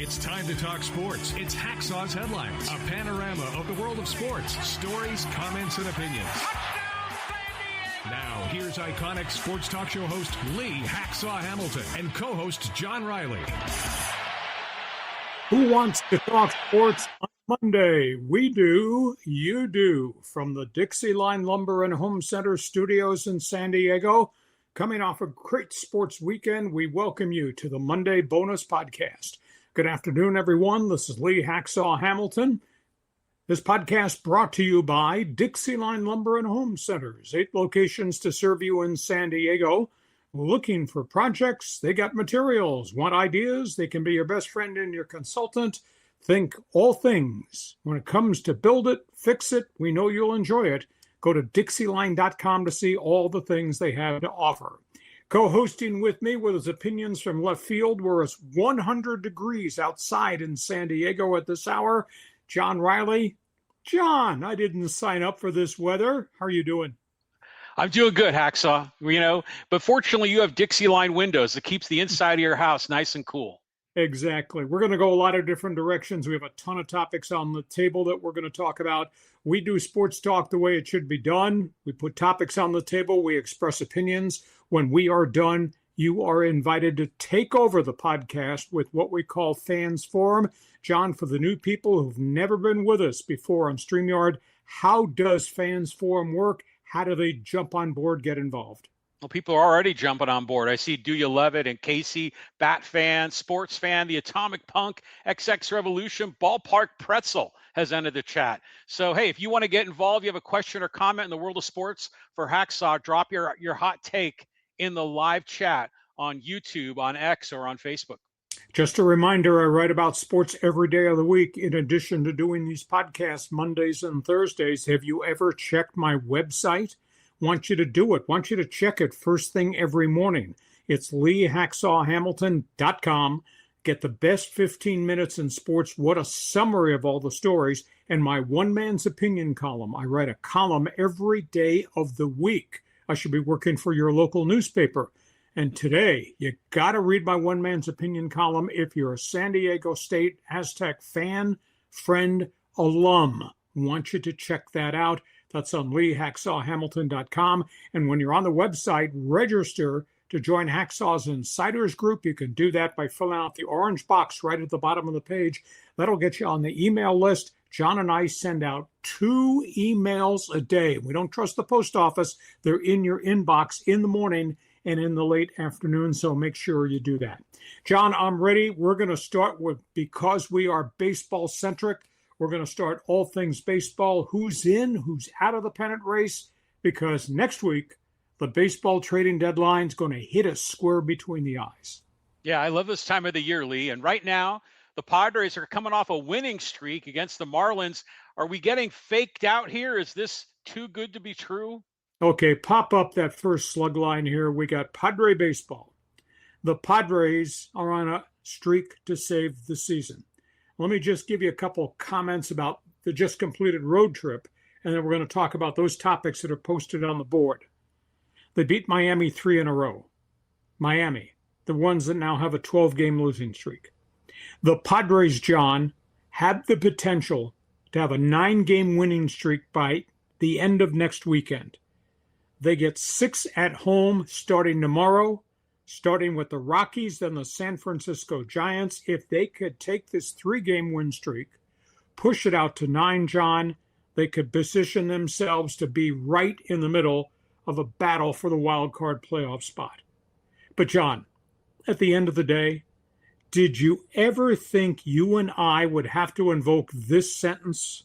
It's time to talk sports. It's Hacksaw's Headlines, a panorama of the world of sports, stories, comments, and opinions. Now, here's iconic sports talk show host Lee Hacksaw Hamilton and co-host John Riley. Who wants to talk sports on Monday? We do, you do. From the Dixieline Lumber and Home Center studios in San Diego, coming off a great sports weekend, we welcome you to the Monday bonus podcast. Good afternoon, everyone. This is Lee Hacksaw Hamilton. This podcast brought to you by Dixieline Lumber and Home Centers. 8 locations to serve you in San Diego. Looking for projects? They got materials. Want ideas? They can be your best friend and your consultant. Think all things. When it comes to build it, fix it, we know you'll enjoy it. Go to Dixieline.com to see all the things they have to offer. Co-hosting with me with his opinions from left field, where it's 100 degrees outside in San Diego at this hour, John Riley. John, I didn't sign up for this weather. How are you doing? I'm doing good, Hacksaw. But fortunately you have Dixieline windows that keeps the inside of your house nice and cool. Exactly. We're going to go a lot of different directions. We have a ton of topics on the table that we're going to talk about. We do sports talk the way it should be done. We put topics on the table. We express opinions. When we are done, you are invited to take over the podcast with what we call Fans Forum. John, for the new people who've never been with us before on StreamYard, how does Fans Forum work? How do they jump on board, get involved? Well, people are already jumping on board. I see Do You Love It and Casey, Bat Fan, Sports Fan, the Atomic Punk, XX Revolution, Ballpark Pretzel has entered the chat. So, hey, if you want to get involved, you have a question or comment in the world of sports for Hacksaw, drop your hot take in the live chat on YouTube, on X, or on Facebook. Just a reminder, I write about sports every day of the week. In addition to doing these podcasts Mondays and Thursdays, have you ever checked my website? Want you to do it. Want you to check it first thing every morning. It's leehacksawhamilton.com. Get the best 15 minutes in sports. What a summary of all the stories. And my one man's opinion column. I write a column every day of the week. I should be working for your local newspaper. And today, you got to read my one man's opinion column if you're a San Diego State Aztec fan, friend, alum. Want you to check that out. That's on leehacksawhamilton.com. And when you're on the website, register to join Hacksaw's Insiders Group. You can do that by filling out the orange box right at the bottom of the page. That'll get you on the email list. John and I send out 2 emails a day. We don't trust the post office. They're in your inbox in the morning and in the late afternoon, so make sure you do that. John, I'm ready. We're going to start with, because we are baseball-centric, we're going to start all things baseball. Who's in, who's out of the pennant race? Because next week, the baseball trading deadline is going to hit us square between the eyes. Yeah, I love this time of the year, Lee. And right now, the Padres are coming off a winning streak against the Marlins. Are we getting faked out here? Is this too good to be true? Okay, pop up that first slug line here. We got Padre baseball. The Padres are on a streak to save the season. Let me just give you a couple comments about the just completed road trip, and then we're going to talk about those topics that are posted on the board. They beat Miami 3 in a row. Miami, the ones that now have a 12-game losing streak. The Padres, John, have the potential to have a 9-game winning streak by the end of next weekend. They get 6 at home starting tomorrow, starting with the Rockies, then the San Francisco Giants. If they could take this 3-game win streak, push it out to 9, John, they could position themselves to be right in the middle of a battle for the wild card playoff spot. But John, at the end of the day, did you ever think you and I would have to invoke this sentence?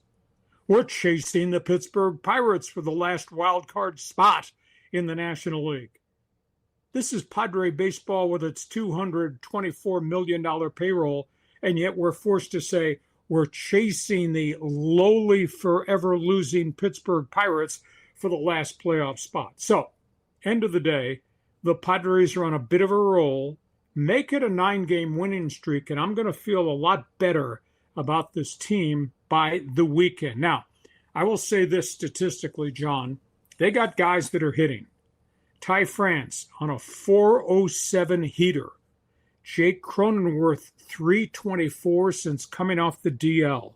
We're chasing the Pittsburgh Pirates for the last wild card spot in the National League. This is Padre baseball with its $224 million payroll, and yet we're forced to say we're chasing the lowly, forever losing Pittsburgh Pirates for the last playoff spot. So, end of the day, the Padres are on a bit of a roll. Make it a 9-game winning streak, and I'm going to feel a lot better about this team by the weekend. Now, I will say this statistically, John. They got guys that are hitting. Ty France on a 407 heater. Jake Cronenworth, 324 since coming off the DL.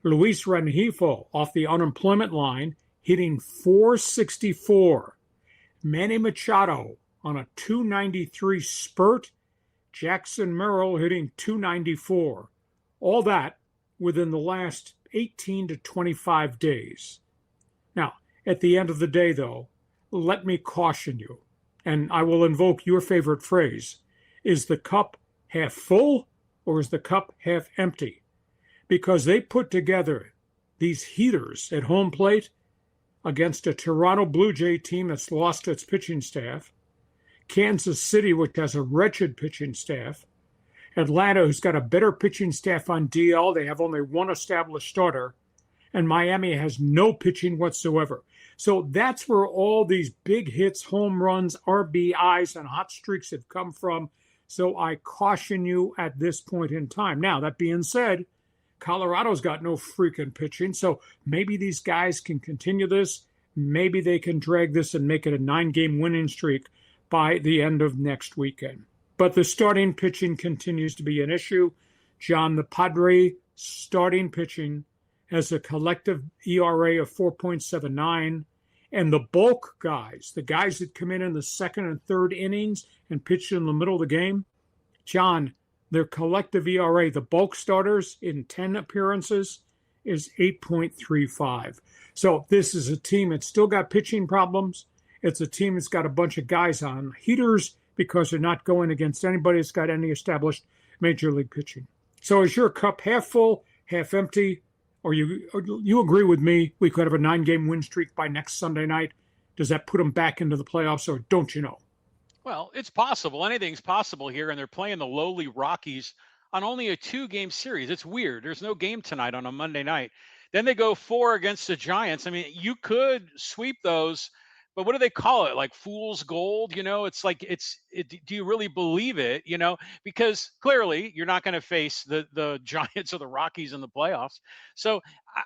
Luis Rengifo off the unemployment line, hitting 464. Manny Machado on a 293 spurt. Jackson Merrill hitting 294. All that within the last 18 to 25 days. Now, at the end of the day, though, let me caution you, and I will invoke your favorite phrase. Is the cup half full or is the cup half empty? Because they put together these heaters at home plate against a Toronto Blue Jay team that's lost its pitching staff, Kansas City, which has a wretched pitching staff, Atlanta, who's got a better pitching staff on DL, they have only one established starter, and Miami has no pitching whatsoever. So that's where all these big hits, home runs, RBIs, and hot streaks have come from. So I caution you at this point in time. Now, that being said, Colorado's got no freaking pitching, so maybe these guys can continue this. Maybe they can drag this and make it a 9-game winning streak by the end of next weekend. But the starting pitching continues to be an issue. John, the Padre starting pitching has a collective ERA of 4.79, and the bulk guys, the guys that come in the second and third innings and pitch in the middle of the game, John, their collective ERA, the bulk starters in 10 appearances, is 8.35. So this is a team that's still got pitching problems. It's a team that's got a bunch of guys on heaters because they're not going against anybody that's got any established major league pitching. So is your cup half full, half empty? Or you agree with me we could have a 9-game win streak by next Sunday night? Does that put them back into the playoffs, or don't you know? Well, it's possible. Anything's possible here, and they're playing the lowly Rockies on only a 2-game series. It's weird. There's no game tonight on a Monday night. Then they go 4 against the Giants. I mean, you could sweep those, but what do they call it? Like fool's gold? It's like, do you really believe it? Because clearly you're not going to face the Giants or the Rockies in the playoffs. So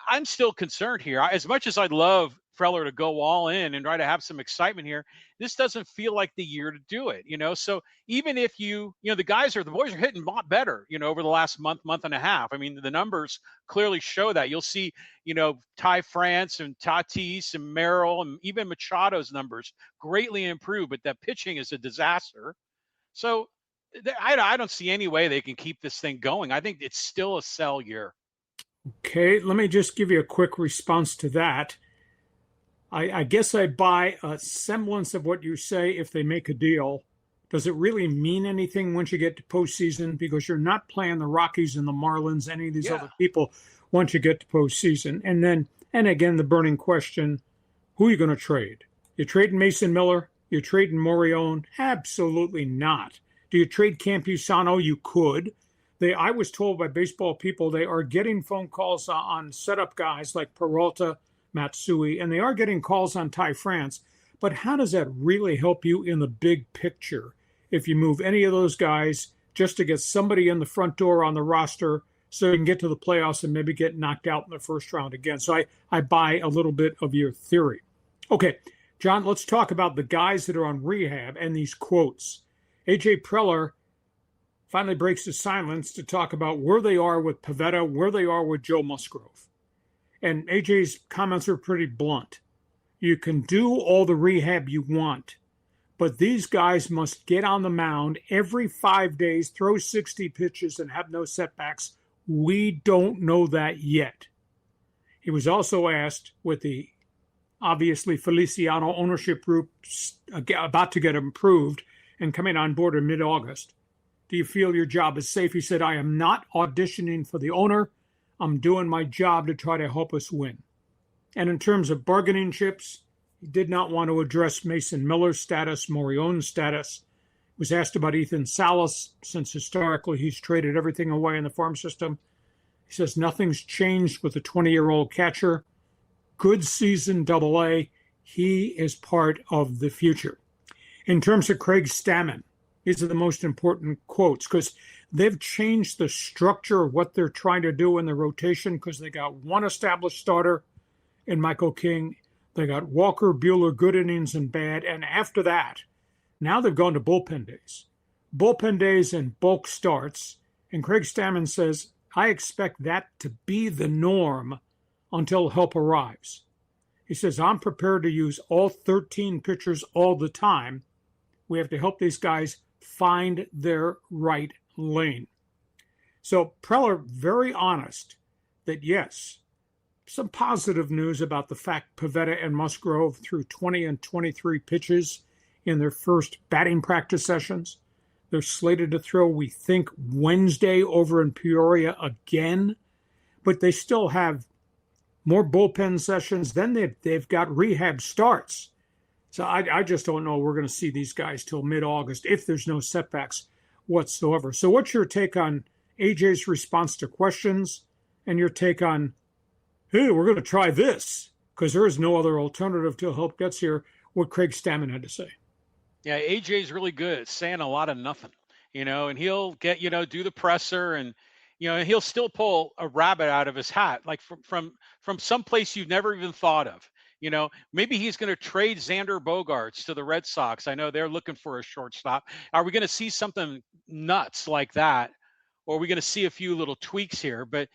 I'm still concerned here. As much as I'd love Preller to go all in and try to have some excitement here, this doesn't feel like the year to do it, So even if the boys are hitting a lot better, over the last month and a half. I mean, the numbers clearly show that. You'll see, Ty France and Tatis and Merrill and even Machado's numbers greatly improved, but that pitching is a disaster. So I don't see any way they can keep this thing going. I think it's still a sell year. Okay, let me just give you a quick response to that. I guess I buy a semblance of what you say if they make a deal. Does it really mean anything once you get to postseason? Because you're not playing the Rockies and the Marlins, any of these other people, once you get to postseason. And again, the burning question, who are you going to trade? You trading Mason Miller? You trading Morion? Absolutely not. Do you trade Campusano? You could. I was told by baseball people they are getting phone calls on setup guys like Peralta, Matsui, and they are getting calls on Ty France. But how does that really help you in the big picture if you move any of those guys just to get somebody in the front door on the roster so you can get to the playoffs and maybe get knocked out in the first round again? So I buy a little bit of your theory. Okay, John, let's talk about the guys that are on rehab and these quotes. A.J. Preller finally breaks the silence to talk about where they are with Pivetta, where they are with Joe Musgrove. And AJ's comments are pretty blunt. You can do all the rehab you want, but these guys must get on the mound every 5 days, throw 60 pitches, and have no setbacks. We don't know that yet. He was also asked, with the obviously Feliciano ownership group about to get improved and coming on board in mid-August, do you feel your job is safe? He said, I am not auditioning for the owner. I'm doing my job to try to help us win. And in terms of bargaining chips, he did not want to address Mason Miller's status, Morion's status. He was asked about Ethan Salas, since historically he's traded everything away in the farm system. He says nothing's changed with the 20-year-old catcher. Good season, Double-A. He is part of the future. In terms of Craig Stammen, these are the most important quotes because they've changed the structure of what they're trying to do in the rotation because they got one established starter in Michael King. They got Walker Buehler, good innings and bad. And after that, now they've gone to bullpen days. bullpen days and bulk starts. And Craig Stammen says, I expect that to be the norm until help arrives. He says, I'm prepared to use all 13 pitchers all the time. We have to help these guys find their right lane. So Preller, very honest that yes, some positive news about the fact Pivetta and Musgrove threw 20 and 23 pitches in their first batting practice sessions. They're slated to throw, we think, Wednesday over in Peoria again, but they still have more bullpen sessions. Then they've got rehab starts. So I just don't know we're going to see these guys till mid-August if there's no setbacks whatsoever. So what's your take on AJ's response to questions and your take on, hey, we're going to try this because there is no other alternative till help gets here, what Craig Stammen had to say? Yeah, AJ's really good at saying a lot of nothing, and he'll get, do the presser and, he'll still pull a rabbit out of his hat, like from some place you've never even thought of. Maybe he's going to trade Xander Bogaerts to the Red Sox. I know they're looking for a shortstop. Are we going to see something nuts like that? Or are we going to see a few little tweaks here? But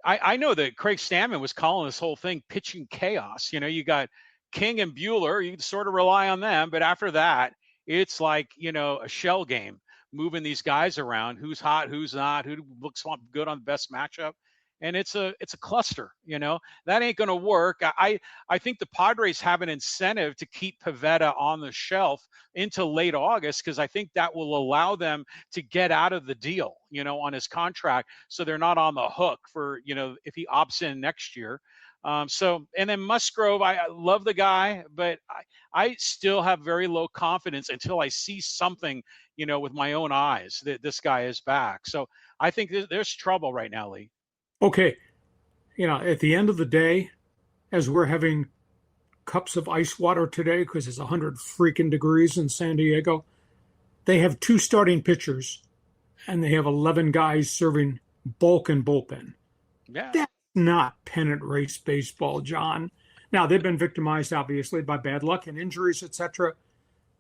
I know that Craig Stammen was calling this whole thing pitching chaos. You got King and Buehler. You can sort of rely on them. But after that, it's like, a shell game, moving these guys around, who's hot, who's not, who looks good on the best matchup. And it's a cluster, that ain't going to work. I think the Padres have an incentive to keep Pivetta on the shelf into late August, because I think that will allow them to get out of the deal, on his contract. So they're not on the hook for, if he opts in next year. And then Musgrove, I love the guy, but I still have very low confidence until I see something, with my own eyes that this guy is back. So I think there's trouble right now, Lee. Okay. At the end of the day, as we're having cups of ice water today because it's 100 freaking degrees in San Diego, they have 2 starting pitchers and they have 11 guys serving bulk and bullpen. Yeah. That's not pennant race baseball, John. Now, they've been victimized, obviously, by bad luck and injuries, etc.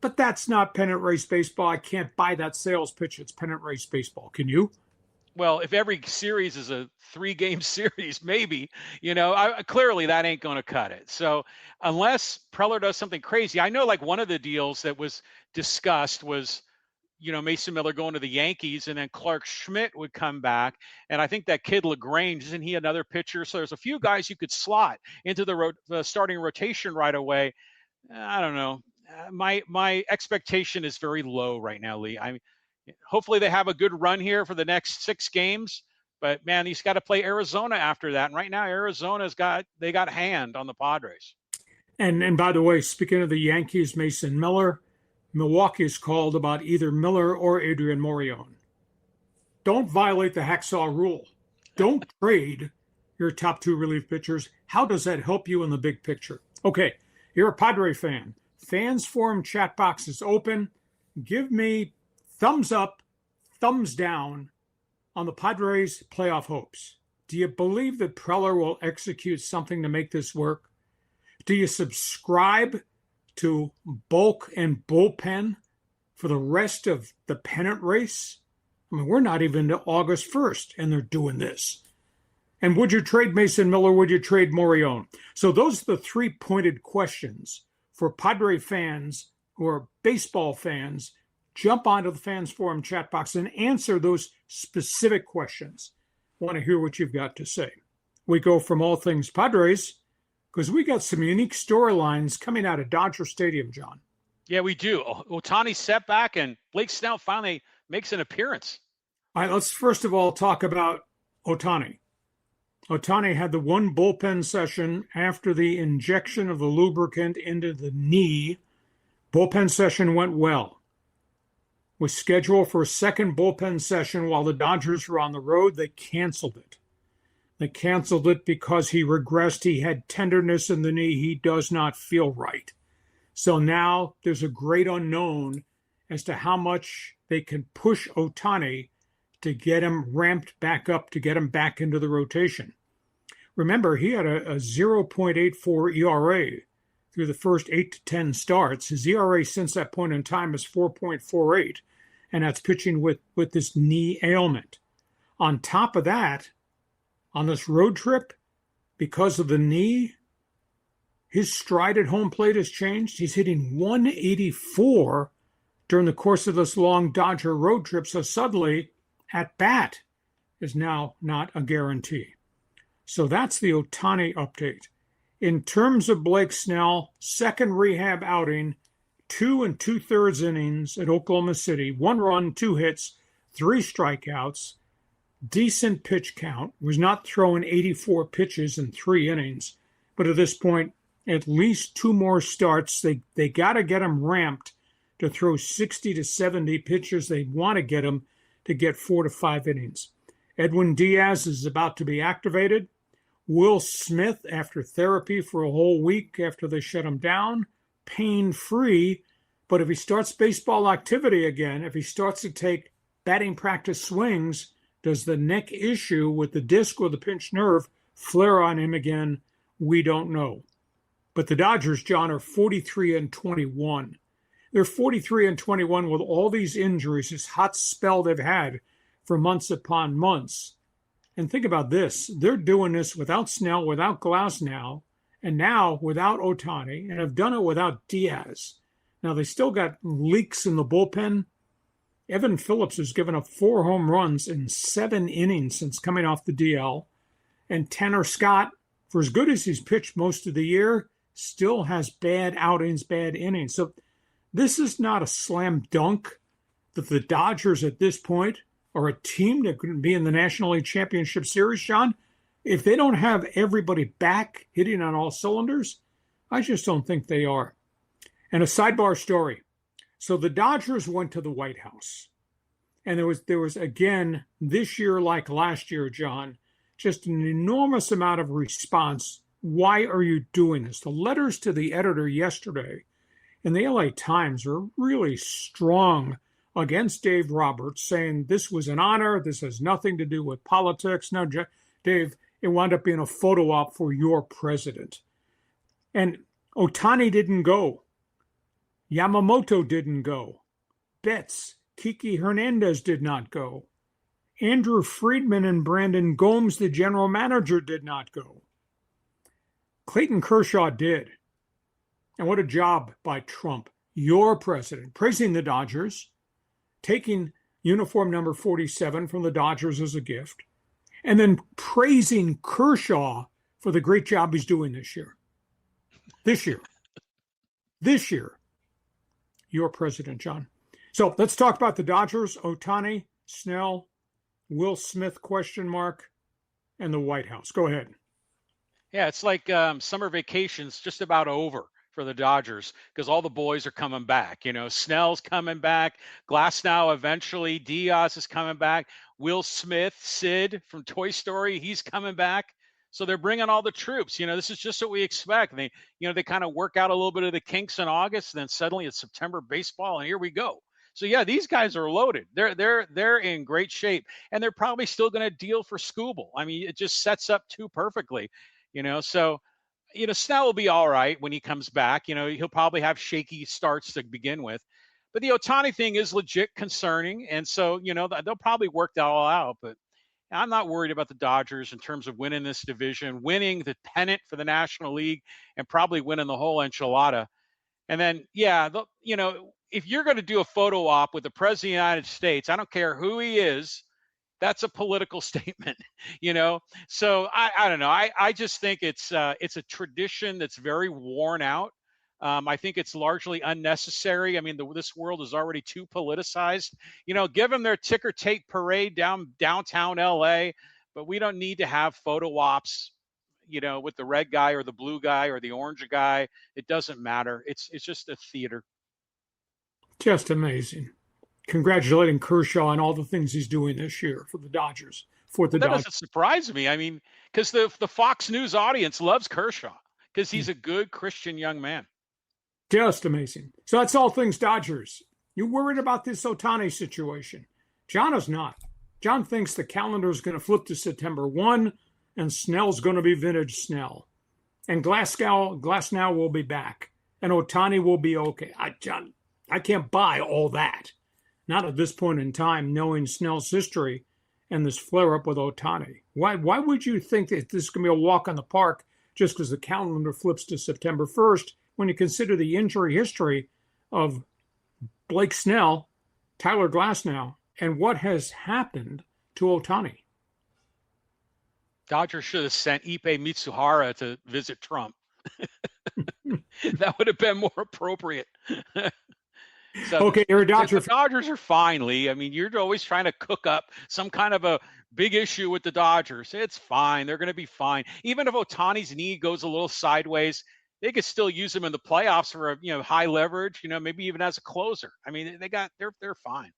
But that's not pennant race baseball. I can't buy that sales pitch. It's pennant race baseball. Can you? Well, if every series is a 3-game series, maybe, clearly that ain't going to cut it. So unless Preller does something crazy, I know like one of the deals that was discussed was, Mason Miller going to the Yankees and then Clark Schmidt would come back. And I think that kid LaGrange, isn't he another pitcher? So there's a few guys you could slot into the starting rotation right away. I don't know. My expectation is very low right now, Lee. Hopefully they have a good run here for the next 6 games, but man, he's got to play Arizona after that. And right now, Arizona's got a hand on the Padres. And by the way, speaking of the Yankees, Mason Miller, Milwaukee's called about either Miller or Adrian Morejon. Don't violate the hacksaw rule. Don't trade your top 2 relief pitchers. How does that help you in the big picture? Okay, you're a Padre fan. Fans Forum chat box is open. Give me thumbs up, thumbs down on the Padres' playoff hopes. Do you believe that Preller will execute something to make this work? Do you subscribe to bulk and bullpen for the rest of the pennant race? I mean, we're not even to August 1st, and they're doing this. And would you trade Mason Miller? Would you trade Morejon? So those are the 3 pointed questions for Padre fans who are baseball fans. Jump onto the Fans Forum chat box and answer those specific questions. Want to hear what you've got to say. We go from all things Padres because we got some unique storylines coming out of Dodger Stadium, John. Yeah, we do. Ohtani setback and Blake Snell finally makes an appearance. All right, let's first of all talk about Ohtani. Ohtani had the 1 bullpen session after the injection of the lubricant into the knee. Bullpen session went well. Was scheduled for a second bullpen session while the Dodgers were on the road. They canceled it. They canceled it because he regressed. He had tenderness in the knee. He does not feel right. So now there's a great unknown as to how much they can push Ohtani to get him ramped back up, to get him back into the rotation. Remember, he had a 0.84 ERA through the first 8 to 10 starts. His ERA since that point in time is 4.48. and that's pitching with this knee ailment. On top of that, on this road trip, because of the knee, his stride at home plate has changed. He's hitting 184 during the course of this long Dodger road trip. So suddenly, at bat is now not a guarantee. So that's the Ohtani update. In terms of Blake Snell, second rehab outing, 2 2/3 innings at Oklahoma City, 1 run, 2 hits, 3 strikeouts, decent pitch count, was not throwing 84 pitches in 3 innings. But at this point, at least 2 more starts. They got to get him ramped to throw 60 to 70 pitches. They want to get him to get 4 to 5 innings. Edwin Diaz is about to be activated. Will Smith, after therapy for a whole week after they shut him down, pain-free. But if he starts baseball activity again, if he starts to take batting practice swings, does the neck issue with the disc or the pinched nerve flare on him again? We don't know. But the Dodgers, John, are 43-21. They're 43-21 with all these injuries, this hot spell they've had for months upon months. And think about this. They're doing this without Snell, without Glasnow, and now without Ohtani, and have done it without Diaz. Now, they still got leaks in the bullpen. Evan Phillips has given up 4 home runs in 7 innings since coming off the DL. And Tanner Scott, for as good as he's pitched most of the year, still has bad outings, bad innings. So this is not a slam dunk that the Dodgers at this point are a team that could be in the National League Championship Series, Sean. If they don't have everybody back hitting on all cylinders, I just don't think they are. And a sidebar story. So the Dodgers went to the White House. And there was again, this year like last year, John, just an enormous amount of response. Why are you doing this? The letters to the editor yesterday in the LA Times were really strong against Dave Roberts, saying this was an honor. This has nothing to do with politics. No, Dave, it wound up being a photo op for your president. And Ohtani didn't go. Yamamoto didn't go. Betts, Kiki Hernandez did not go. Andrew Friedman and Brandon Gomes, the general manager, did not go. Clayton Kershaw did. And what a job by Trump, your president, praising the Dodgers, taking uniform number 47 from the Dodgers as a gift, and then praising Kershaw for the great job he's doing this year. This year, your president, John. So let's talk about the Dodgers, Ohtani, Snell, Will Smith, ? And the White House. Go ahead. Yeah, it's like summer vacation's just about over for the Dodgers because all the boys are coming back. You know, Snell's coming back, Glasnow eventually, Diaz is coming back, Will Smith, Sid from Toy Story, he's coming back. So they're bringing all the troops. You know, this is just what we expect. They kind of work out a little bit of the kinks in August, and then suddenly it's September baseball, and here we go. So yeah, these guys are loaded. They're in great shape, and they're probably still going to deal for Skubal. I mean, it just sets up too perfectly. You know, so Snell will be all right when he comes back. You know, he'll probably have shaky starts to begin with, but the Ohtani thing is legit concerning, and so they'll probably work that all out. But I'm not worried about the Dodgers in terms of winning this division, winning the pennant for the National League, and probably winning the whole enchilada. And then, if you're going to do a photo op with the President of the United States, I don't care who he is, that's a political statement, So I don't know. I just think it's a tradition that's very worn out. I think it's largely unnecessary. I mean, this world is already too politicized. Give them their ticker tape parade downtown LA, but we don't need to have photo ops, with the red guy or the blue guy or the orange guy. It doesn't matter. It's just a theater. Just amazing. Congratulating Kershaw on all the things he's doing this year for the Dodgers. That doesn't surprise me. I mean, because the Fox News audience loves Kershaw because he's a good Christian young man. Just amazing. So that's all things Dodgers. You worried about this Ohtani situation? John is not. John thinks the calendar is going to flip to September 1 and Snell's going to be vintage Snell. And Glasnow will be back. And Ohtani will be okay. John, I can't buy all that. Not at this point in time, knowing Snell's history and this flare-up with Ohtani. Why would you think that this is going to be a walk in the park just because the calendar flips to September 1st when you consider the injury history of Blake Snell, Tyler Glasnow, and what has happened to Ohtani? Dodgers should have sent Ippei Mitsuhara to visit Trump. That would have been more appropriate. Okay, you're a Dodger. The Dodgers are fine, Lee. I mean, you're always trying to cook up some kind of a big issue with the Dodgers. It's fine. They're going to be fine. Even if Ohtani's knee goes a little sideways, they could still use him in the playoffs for high leverage. Maybe even as a closer. I mean, they're fine.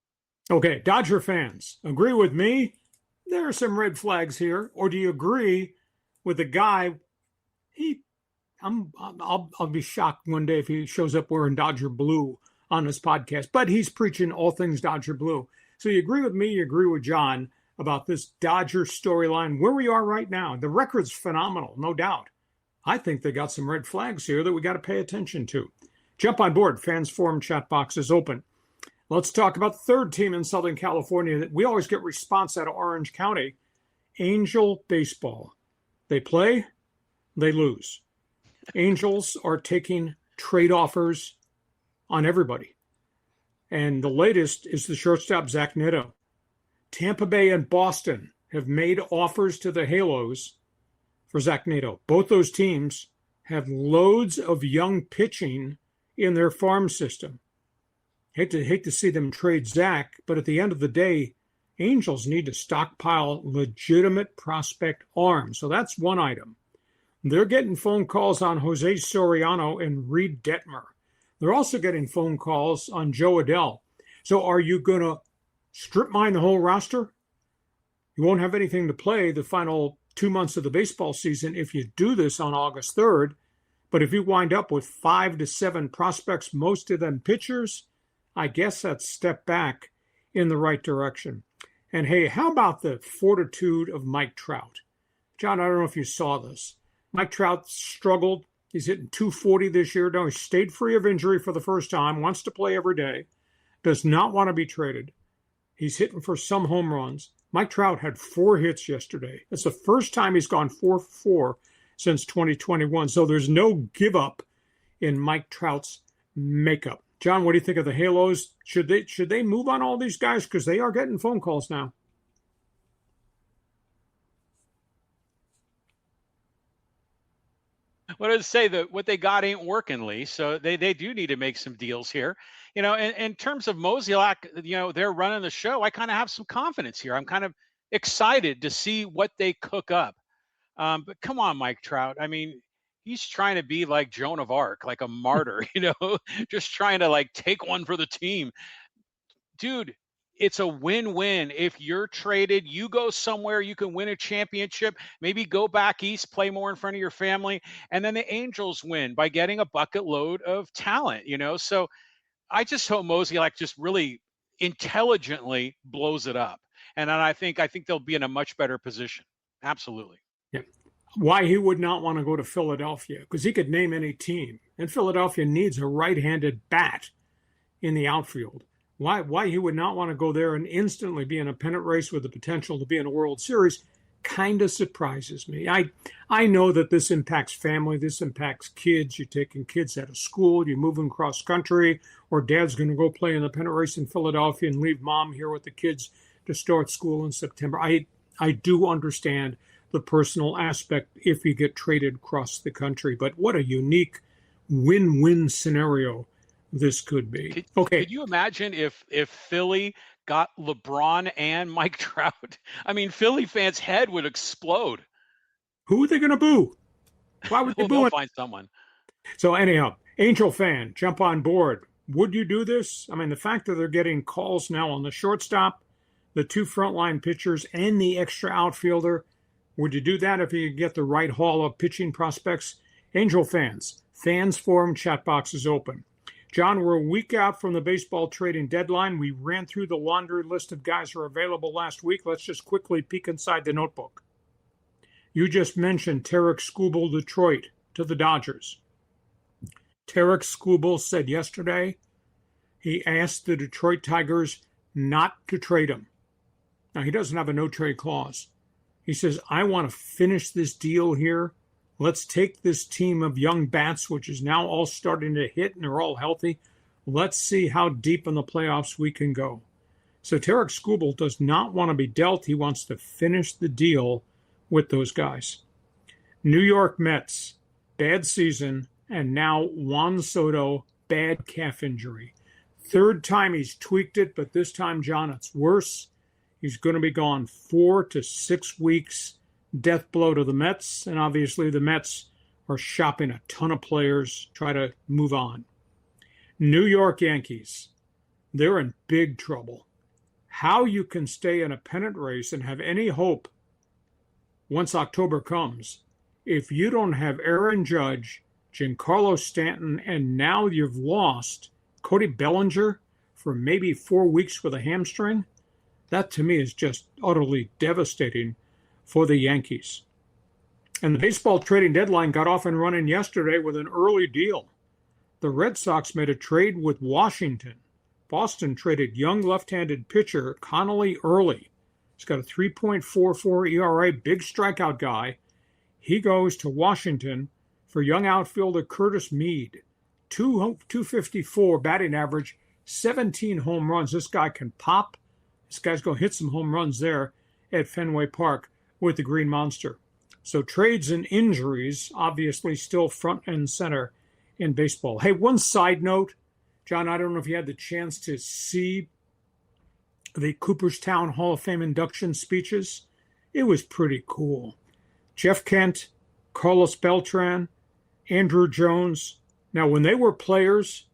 Okay, Dodger fans, agree with me? There are some red flags here, or do you agree with the guy? I'll be shocked one day if he shows up wearing Dodger blue on this podcast, but he's preaching all things Dodger blue. So you agree with me, you agree with John about this Dodger storyline, where we are right now. The record's phenomenal, no doubt. I think they got some red flags here that we got to pay attention to. Jump on board. Fans Forum chat box is open. Let's talk about the third team in Southern California that we always get response out of Orange County, Angel Baseball. They play, they lose. Angels are taking trade offers on everybody. And the latest is the shortstop, Zach Neto. Tampa Bay and Boston have made offers to the Halos for Zach Neto. Both those teams have loads of young pitching in their farm system. Hate to see them trade Zach, but at the end of the day, Angels need to stockpile legitimate prospect arms. So that's one item. They're getting phone calls on Jose Soriano and Reed Detmer. They're also getting phone calls on Joe Adell. So are you going to strip mine the whole roster? You won't have anything to play the final 2 months of the baseball season if you do this on August 3rd. But if you wind up with 5 to 7 prospects, most of them pitchers, I guess that's a step back in the right direction. And hey, how about the fortitude of Mike Trout? John, I don't know if you saw this. Mike Trout struggled. He's hitting .240 this year. Now he stayed free of injury for the first time, wants to play every day, does not want to be traded. He's hitting for some home runs. Mike Trout had 4 hits yesterday. It's the first time he's gone 4 for 4 since 2021. So there's no give up in Mike Trout's makeup. John, what do you think of the Halos? Should they move on all these guys? Because they are getting phone calls now. What did it say that what they got ain't working, Lee? So they do need to make some deals here. In terms of Mozeliak, they're running the show. I kind of have some confidence here. I'm kind of excited to see what they cook up. But come on, Mike Trout. I mean, he's trying to be like Joan of Arc, like a martyr, just trying to take one for the team. Dude, it's a win-win. If you're traded, you go somewhere, you can win a championship, maybe go back east, play more in front of your family, and then the Angels win by getting a bucket load of talent, So I just hope Mozeliak just really intelligently blows it up. And then I think they'll be in a much better position. Absolutely. Yeah. Why he would not want to go to Philadelphia, because he could name any team. And Philadelphia needs a right-handed bat in the outfield. Why he would not want to go there and instantly be in a pennant race with the potential to be in a World Series kind of surprises me. I know that this impacts family, this impacts kids. You're taking kids out of school, you're moving cross country, or dad's going to go play in the pennant race in Philadelphia and leave mom here with the kids to start school in September. I do understand the personal aspect if you get traded across the country, but what a unique win-win scenario this could be. Okay. Could you imagine if Philly got LeBron and Mike Trout? I mean, Philly fans' head would explode. Who are they going to boo? Why would they boo? They'll find someone. So anyhow, Angel fan, jump on board. Would you do this? I mean, the fact that they're getting calls now on the shortstop, the 2 frontline pitchers, and the extra outfielder, would you do that if you could get the right haul of pitching prospects? Angel fans, Fans Forum chat box is open. John, we're a week out from the baseball trading deadline. We ran through the laundry list of guys who are available last week. Let's just quickly peek inside the notebook. You just mentioned Tarek Skubal, Detroit, to the Dodgers. Tarek Skubal said yesterday he asked the Detroit Tigers not to trade him. Now, he doesn't have a no-trade clause. He says, I want to finish this deal here. Let's take this team of young bats, which is now all starting to hit and they're all healthy. Let's see how deep in the playoffs we can go. So Tarik Skubal does not want to be dealt. He wants to finish the deal with those guys. New York Mets, bad season, and now Juan Soto, bad calf injury. Third time he's tweaked it, but this time, John, it's worse. He's going to be gone 4 to 6 weeks. Death blow to the Mets, and obviously the Mets are shopping a ton of players, try to move on. New York Yankees, they're in big trouble. How you can stay in a pennant race and have any hope once October comes, if you don't have Aaron Judge, Giancarlo Stanton, and now you've lost Cody Bellinger for maybe 4 weeks with a hamstring, that to me is just utterly devastating for the Yankees. And the baseball trading deadline got off and running yesterday with an early deal. The Red Sox made a trade with Washington. Boston traded young left-handed pitcher Connolly early. He's got a 3.44 ERA, big strikeout guy. He goes to Washington for young outfielder Curtis Mead. 254 batting average, 17 home runs. This guy can pop. This guy's going to hit some home runs there at Fenway Park with the Green Monster. So trades and injuries, obviously still front and center in baseball. Hey, one side note, John, I don't know if you had the chance to see the Cooperstown Hall of Fame induction speeches. It was pretty cool. Jeff Kent, Carlos Beltran, Andrew Jones. Now, when they were players,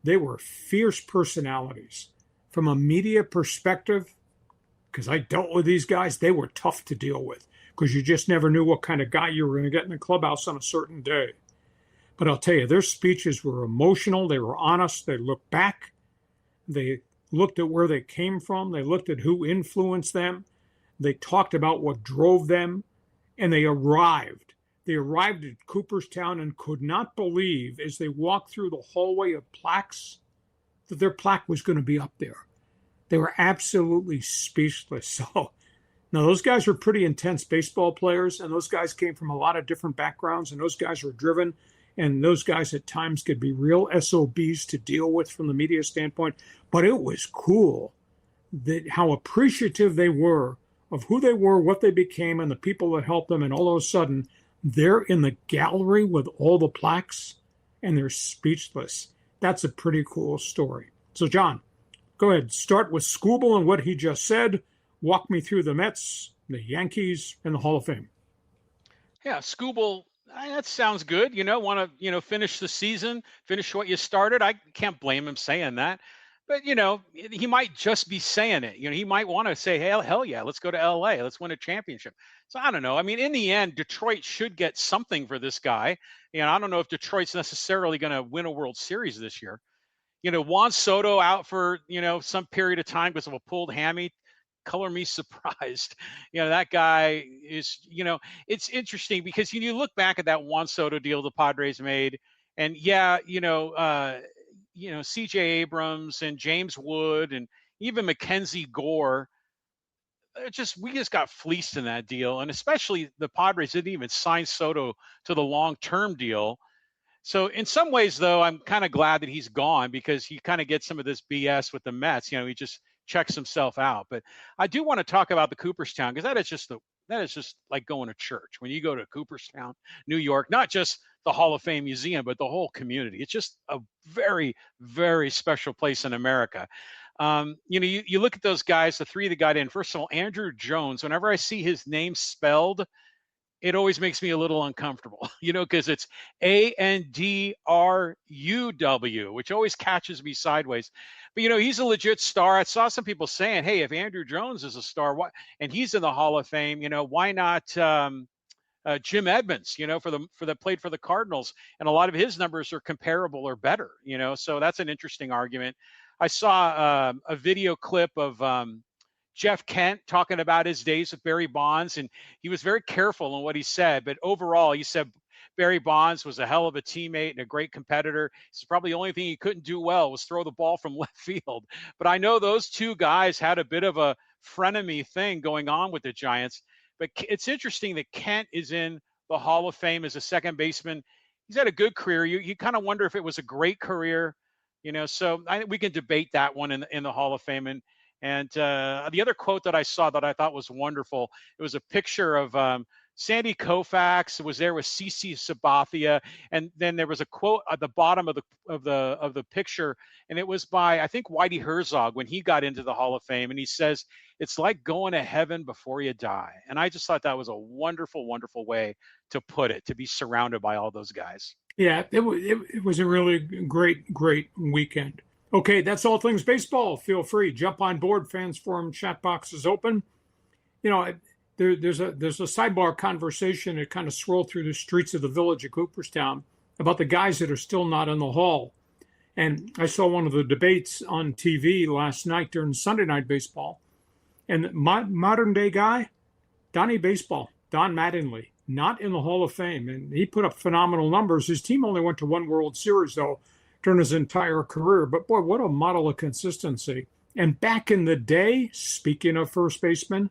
they were fierce personalities. From a media perspective, because I dealt with these guys, they were tough to deal with because you just never knew what kind of guy you were going to get in the clubhouse on a certain day. But I'll tell you, their speeches were emotional. They were honest. They looked back. They looked at where they came from. They looked at who influenced them. They talked about what drove them. And they arrived. They arrived at Cooperstown and could not believe, as they walked through the hallway of plaques, that their plaque was going to be up there. They were absolutely speechless. So, now those guys were pretty intense baseball players, and those guys came from a lot of different backgrounds, and those guys were driven, and those guys at times could be real SOBs to deal with from the media standpoint. But it was cool that how appreciative they were of who they were, what they became, and the people that helped them, and all of a sudden, they're in the gallery with all the plaques, and they're speechless. That's a pretty cool story. So, John, go ahead. Start with Skubal and what he just said. Walk me through the Mets, the Yankees, and the Hall of Fame. Yeah, Skubal, that sounds good. Want to, finish the season, finish what you started. I can't blame him saying that. But, he might just be saying it. He might want to say, hell yeah, let's go to L.A. Let's win a championship. So I don't know. I mean, in the end, Detroit should get something for this guy. I don't know if Detroit's necessarily going to win a World Series this year. Juan Soto out for, some period of time because of a pulled hammy. Color me surprised. That guy is, it's interesting because you look back at that Juan Soto deal the Padres made, and C.J. Abrams and James Wood and even Mackenzie Gore, we just got fleeced in that deal. And especially the Padres didn't even sign Soto to the long-term deal. So in some ways, though, I'm kind of glad that he's gone because he kind of gets some of this BS with the Mets. He just checks himself out. But I do want to talk about the Cooperstown because that is just like going to church. When you go to Cooperstown, New York, not just the Hall of Fame Museum, but the whole community. It's just a very, very special place in America. You look at those guys, the three that got in. First of all, Andrew Jones, whenever I see his name spelled, it always makes me a little uncomfortable, because it's Andruw, which always catches me sideways. But, he's a legit star. I saw some people saying, hey, if Andrew Jones is a star, and he's in the Hall of Fame, why not Jim Edmonds, played for the Cardinals, and a lot of his numbers are comparable or better, so that's an interesting argument. I saw a video clip of Jeff Kent talking about his days with Barry Bonds, and he was very careful in what he said, but overall he said Barry Bonds was a hell of a teammate and a great competitor. It's probably the only thing he couldn't do well was throw the ball from left field. But I know those two guys had a bit of a frenemy thing going on with the Giants. But it's interesting that Kent is in the Hall of Fame as a second baseman. He's had a good career. You kind of wonder if it was a great career, so we can debate that one in the Hall of Fame. And the other quote that I saw that I thought was wonderful, it was a picture of Sandy Koufax was there with CC Sabathia, and then there was a quote at the bottom of the picture, and it was by, I think, Whitey Herzog when he got into the Hall of Fame, and he says, "It's like going to heaven before you die." And I just thought that was a wonderful, wonderful way to put it, to be surrounded by all those guys. Yeah, it was a really great weekend. Okay, that's all things baseball. Feel free, jump on board. Fans Forum chat box is open. There's a sidebar conversation that kind of swirled through the streets of the village of Cooperstown about the guys that are still not in the hall. And I saw one of the debates on TV last night during Sunday Night Baseball. And modern day guy, Donnie Baseball, Don Mattingly, not in the Hall of Fame. And he put up phenomenal numbers. His team only went to one World Series, though, during his entire career. But boy, what a model of consistency. And back in the day, speaking of first baseman,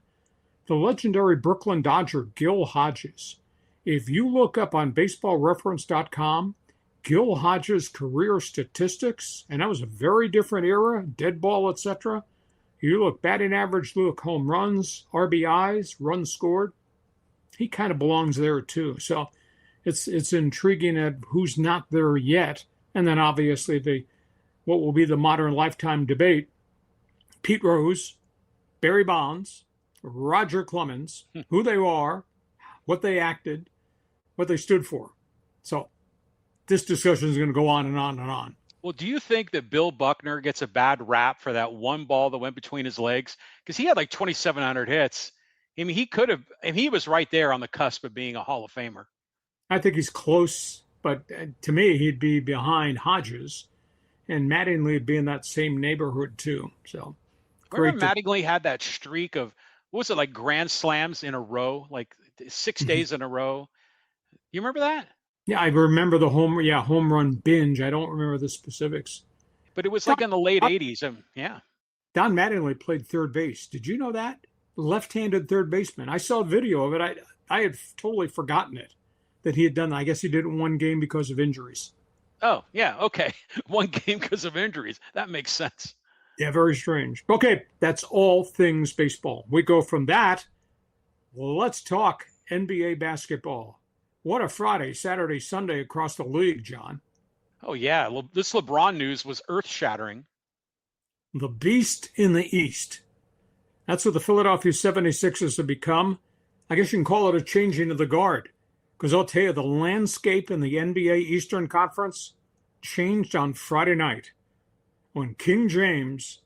the legendary Brooklyn Dodger, Gil Hodges. If you look up on baseballreference.com, Gil Hodges' career statistics, and that was a very different era, dead ball, etc. You look batting average, look home runs, RBIs, runs scored. He kind of belongs there too. So it's intriguing at who's not there yet. And then obviously what will be the modern lifetime debate, Pete Rose, Barry Bonds, Roger Clemens, who they are, what they acted, what they stood for. So this discussion is going to go on and on and on. Well, do you think that Bill Buckner gets a bad rap for that one ball that went between his legs? Because he had like 2,700 hits. I mean, he could have, and he was right there on the cusp of being a Hall of Famer. I think he's close, but to me, he'd be behind Hodges, and Mattingly would be in that same neighborhood too. So, remember Mattingly had that streak of, what was it, like grand slams in a row, like 6 days in a row? You remember that? Yeah, I remember the home run binge. I don't remember the specifics. But it was like in the late 80s. Yeah. Don Mattingly played third base. Did you know that? Left-handed third baseman. I saw a video of it. I had totally forgotten it, that he had done that. I guess he did it in one game because of injuries. Oh, yeah. Okay. One game because of injuries. That makes sense. Yeah, very strange. Okay, that's all things baseball. We go from that. Let's talk NBA basketball. What a Friday, Saturday, Sunday across the league, John. Oh, yeah. This LeBron news was earth-shattering. The beast in the East. That's what the Philadelphia 76ers have become. I guess you can call it a changing of the guard. Because I'll tell you, the landscape in the NBA Eastern Conference changed on Friday night when King James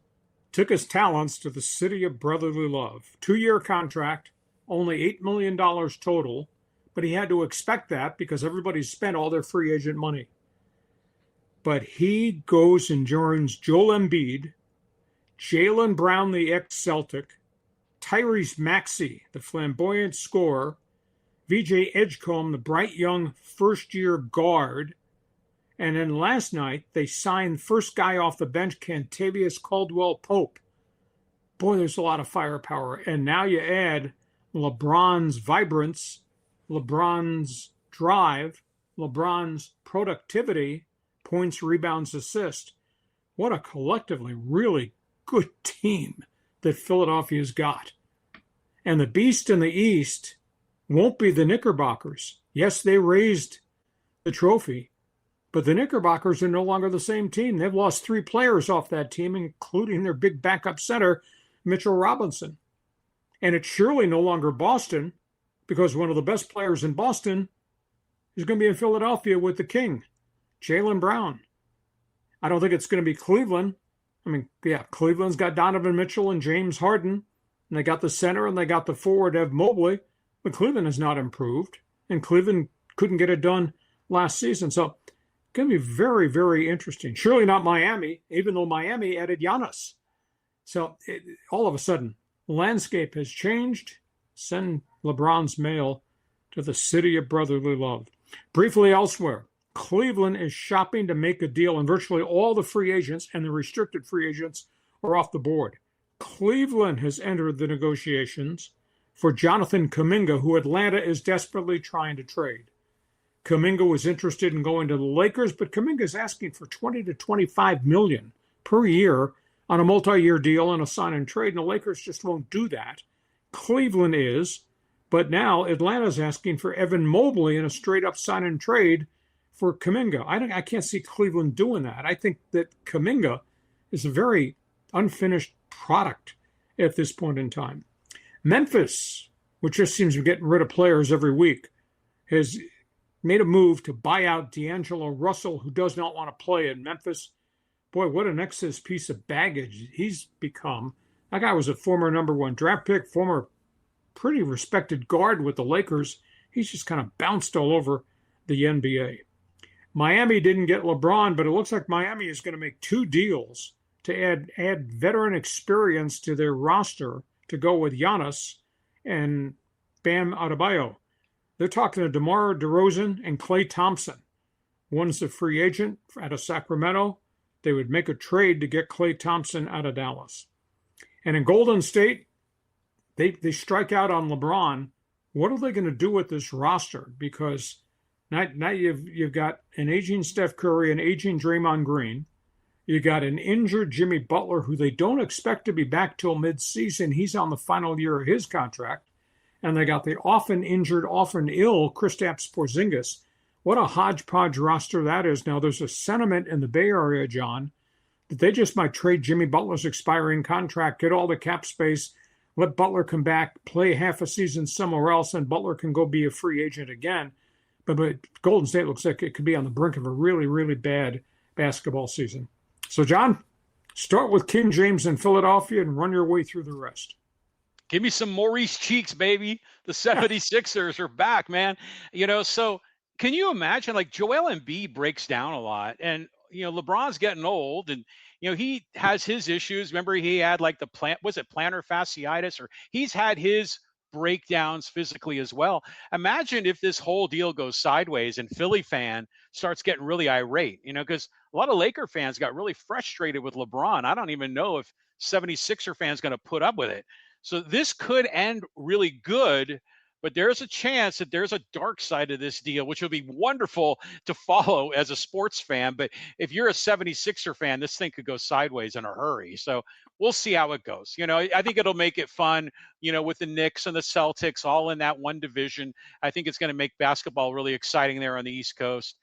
took his talents to the city of brotherly love. 2-year contract, only $8 million total. But he had to expect that because everybody's spent all their free agent money. But he goes and joins Joel Embiid, Jaylen Brown, the ex-Celtic, Tyrese Maxey, the flamboyant scorer, VJ Edgecombe, the bright young first-year guard. And then last night, they signed first guy off the bench, Kentavious Caldwell-Pope. Boy, there's a lot of firepower. And now you add LeBron's vibrance, LeBron's drive, LeBron's productivity, points, rebounds, assists. What a collectively really good team that Philadelphia's got. And the beast in the East won't be the Knickerbockers. Yes, they raised the trophy, but the Knickerbockers are no longer the same team. They've lost 3 players off that team, including their big backup center, Mitchell Robinson. And it's surely no longer Boston, because one of the best players in Boston is going to be in Philadelphia with the King, Jaylen Brown. I don't think it's going to be Cleveland. I mean, yeah, Cleveland's got Donovan Mitchell and James Harden, and they got the center and they got the forward, Ev Mobley, but Cleveland has not improved, and Cleveland couldn't get it done last season. So it's going to be very, very interesting. Surely not Miami, even though Miami added Giannis. So all of a sudden, the landscape has changed. Send LeBron's mail to the city of brotherly love. Briefly elsewhere, Cleveland is shopping to make a deal, and virtually all the free agents and the restricted free agents are off the board. Cleveland has entered the negotiations for Jonathan Kuminga, who Atlanta is desperately trying to trade. Kuminga was interested in going to the Lakers, but Kuminga is asking for $20 to $25 million per year on a multi-year deal and a sign and trade, and the Lakers just won't do that. Cleveland is, but now Atlanta's asking for Evan Mobley in a straight-up sign and trade for Kuminga. I can't see Cleveland doing that. I think that Kuminga is a very unfinished product at this point in time. Memphis, which just seems to be getting rid of players every week, has made a move to buy out D'Angelo Russell, who does not want to play in Memphis. Boy, what an excess piece of baggage he's become. That guy was a former number 1 draft pick, former pretty respected guard with the Lakers. He's just kind of bounced all over the NBA. Miami didn't get LeBron, but it looks like Miami is going to make 2 deals to add veteran experience to their roster to go with Giannis and Bam Adebayo. They're talking to DeMar DeRozan and Klay Thompson. One's a free agent out of Sacramento. They would make a trade to get Klay Thompson out of Dallas. And in Golden State, they strike out on LeBron. What are they going to do with this roster? Because now you've got an aging Steph Curry, an aging Draymond Green. You got an injured Jimmy Butler, who they don't expect to be back till midseason. He's on the final year of his contract. And they got the often injured, often ill Kristaps Porzingis. What a hodgepodge roster that is. Now, there's a sentiment in the Bay Area, John, that they just might trade Jimmy Butler's expiring contract, get all the cap space, let Butler come back, play half a season somewhere else, and Butler can go be a free agent again. But Golden State looks like it could be on the brink of a really, really bad basketball season. So, John, start with King James in Philadelphia and run your way through the rest. Give me some Maurice Cheeks, baby. The 76ers are back, man. So can you imagine, like, Joel Embiid breaks down a lot, and, LeBron's getting old, and, he has his issues. Remember, he had like plantar fasciitis, or he's had his breakdowns physically as well. Imagine if this whole deal goes sideways and Philly fan starts getting really irate, because a lot of Laker fans got really frustrated with LeBron. I don't even know if 76er fans going to put up with it. So this could end really good, but there's a chance that there's a dark side of this deal, which will be wonderful to follow as a sports fan. But if you're a 76er fan, this thing could go sideways in a hurry. So we'll see how it goes. I think it'll make it fun, with the Knicks and the Celtics all in that one division. I think it's going to make basketball really exciting there on the East Coast.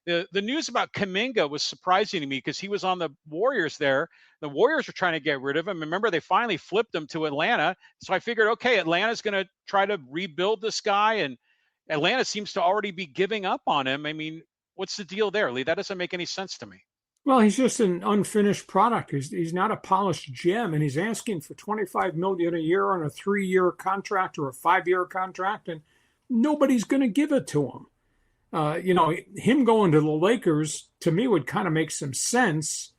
The news about Kuminga was surprising to me because he was on the Warriors there. The Warriors were trying to get rid of him. Remember, they finally flipped him to Atlanta. So I figured, okay, Atlanta's going to try to rebuild this guy, and Atlanta seems to already be giving up on him. I mean, what's the deal there, Lee? That doesn't make any sense to me. Well, he's just an unfinished product. He's not a polished gem, and he's asking for $25 million a year on a 3-year contract or a 5-year contract, and nobody's going to give it to him. Him going to the Lakers, to me, would kind of make some sense.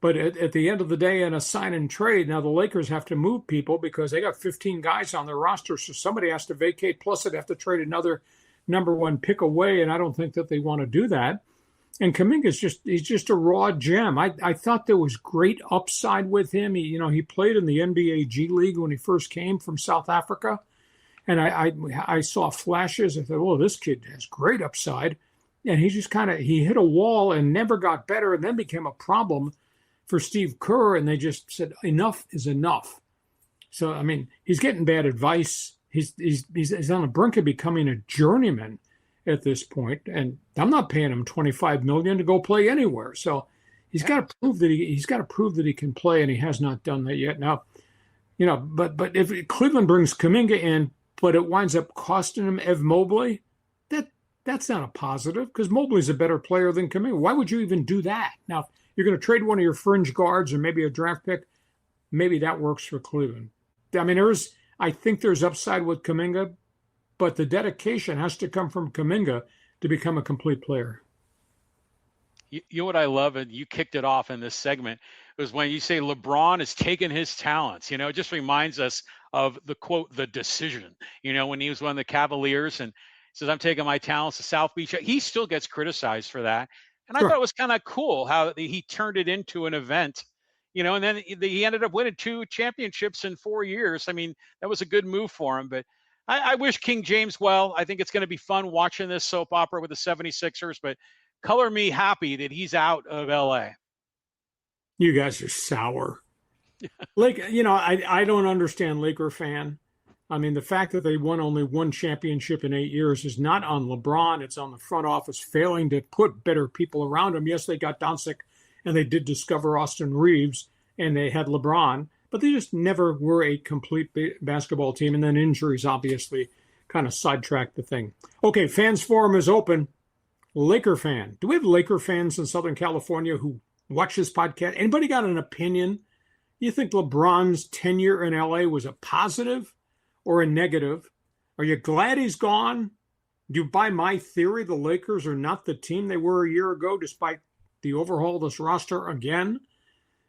But at the end of the day, in a sign and trade, now the Lakers have to move people because they got 15 guys on their roster. So somebody has to vacate. Plus, they'd have to trade another number 1 pick away. And I don't think that they want to do that. And Kuminga's he's just a raw gem. I thought there was great upside with him. He played in the NBA G League when he first came from South Africa. And I saw flashes and thought, oh, this kid has great upside. And he just he hit a wall and never got better, and then became a problem for Steve Kerr. And they just said, enough is enough. So, I mean, he's getting bad advice. He's on the brink of becoming a journeyman at this point. And I'm not paying him $25 million to go play anywhere. So he's got to prove that he can play, and he has not done that yet. Now, but if Cleveland brings Kuminga in, but it winds up costing him Ev Mobley, that's not a positive, because Mobley's a better player than Kuminga. Why would you even do that? Now, if you're going to trade one of your fringe guards or maybe a draft pick, maybe that works for Cleveland. I mean, I think there's upside with Kuminga, but the dedication has to come from Kuminga to become a complete player. You know what I love, and you kicked it off in this segment, was when you say LeBron has taken his talents. It just reminds us of the quote, the decision, when he was one of the Cavaliers, and says, I'm taking my talents to South Beach. He still gets criticized for that. And I Sure. thought it was kind of cool how he turned it into an event, and then he ended up winning 2 championships in 4 years. I mean, that was a good move for him. But I wish King James well. I think it's going to be fun watching this soap opera with the 76ers. But color me happy that he's out of L.A. You guys are sour. I don't understand Laker fan. I mean, the fact that they won only 1 championship in 8 years is not on LeBron. It's on the front office failing to put better people around him. Yes, they got Doncic, and they did discover Austin Reeves, and they had LeBron, but they just never were a complete basketball team. And then injuries obviously kind of sidetracked the thing. Okay, Fans Forum is open. Laker fan. Do we have Laker fans in Southern California who watch this podcast? Anybody got an opinion? You think LeBron's tenure in LA was a positive or a negative? Are you glad he's gone? Do you buy my theory the Lakers are not the team they were a year ago, despite the overhaul of this roster again?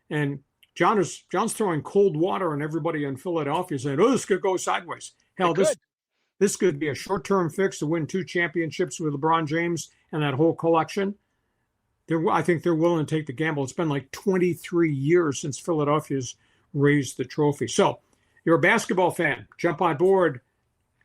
And John's throwing cold water on everybody in Philadelphia, saying, "Oh, this could go sideways." Hell, this could be a short-term fix to win 2 championships with LeBron James and that whole collection. I think they're willing to take the gamble. It's been like 23 years since Philadelphia's raised the trophy. So, you're a basketball fan, jump on board.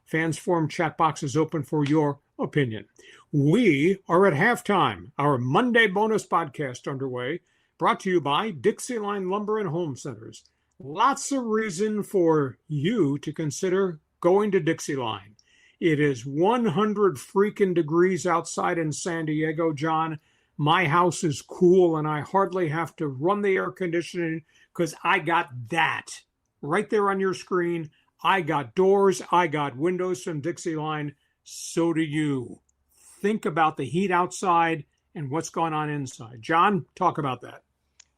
Fans Forum chat box is open for your opinion. We are at halftime. Our Monday bonus podcast underway, brought to you by Dixieline Lumber and Home Centers. Lots of reason for you to consider going to Dixieline. It is 100 freaking degrees outside in San Diego, John. My house is cool, and I hardly have to run the air conditioning because I got that. Right there on your screen, I got doors, I got windows from Dixieline. So do you. Think about the heat outside and what's going on inside. John, talk about that.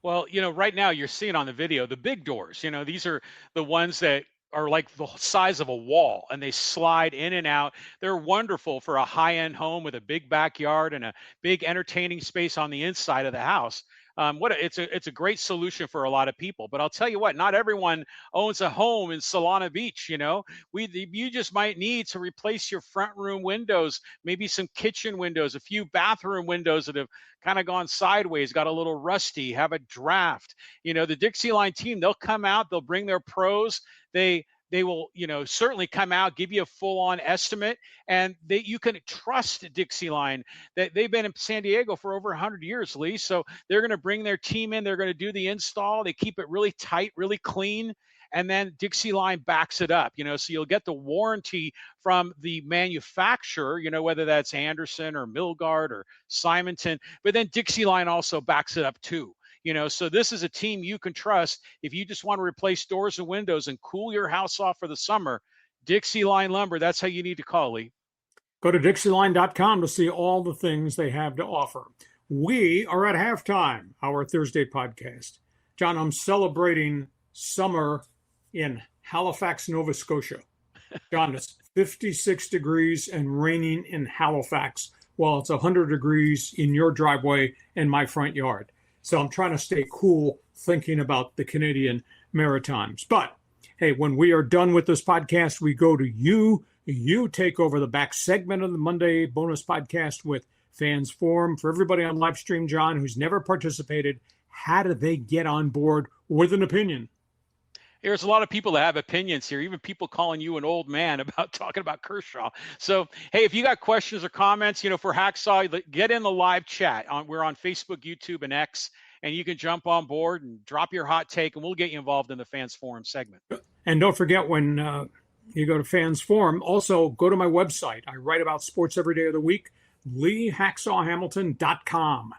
Well, right now you're seeing on the video the big doors. These are the ones that are like the size of a wall, and they slide in and out. They're wonderful for a high-end home with a big backyard and a big entertaining space on the inside of the house. It's a great solution for a lot of people. But I'll tell you what, not everyone owns a home in Solana Beach. You just might need to replace your front room windows, maybe some kitchen windows, a few bathroom windows that have kind of gone sideways, got a little rusty, have a draft. The Dixieline team, they'll come out, they'll bring their pros. They will, certainly come out, give you a full-on estimate, and you can trust Dixieline. That they've been in San Diego for over 100 years, Lee. So they're going to bring their team in. They're going to do the install. They keep it really tight, really clean, and then Dixieline backs it up. So you'll get the warranty from the manufacturer, whether that's Anderson or Milgard or Simonton, but then Dixieline also backs it up too. So this is a team you can trust. If you just want to replace doors and windows and cool your house off for the summer, Dixieline Lumber, that's how you need to call, Lee. Go to Dixieline.com to see all the things they have to offer. We are at halftime, our Thursday podcast. John, I'm celebrating summer in Halifax, Nova Scotia. John, it's 56 degrees and raining in Halifax while it's 100 degrees in your driveway and my front yard. So I'm trying to stay cool thinking about the Canadian Maritimes. But, hey, when we are done with this podcast, we go to you. You take over the back segment of the Monday bonus podcast with Fans Forum. For everybody on live stream, John, who's never participated, how do they get on board with an opinion? There's a lot of people that have opinions here, even people calling you an old man about talking about Kershaw. So, hey, if you got questions or comments, for Hacksaw, get in the live chat. We're on Facebook, YouTube, and X, and you can jump on board and drop your hot take, and we'll get you involved in the Fans Forum segment. And don't forget, when you go to Fans Forum, also go to my website. I write about sports every day of the week, LeeHacksawHamilton.com.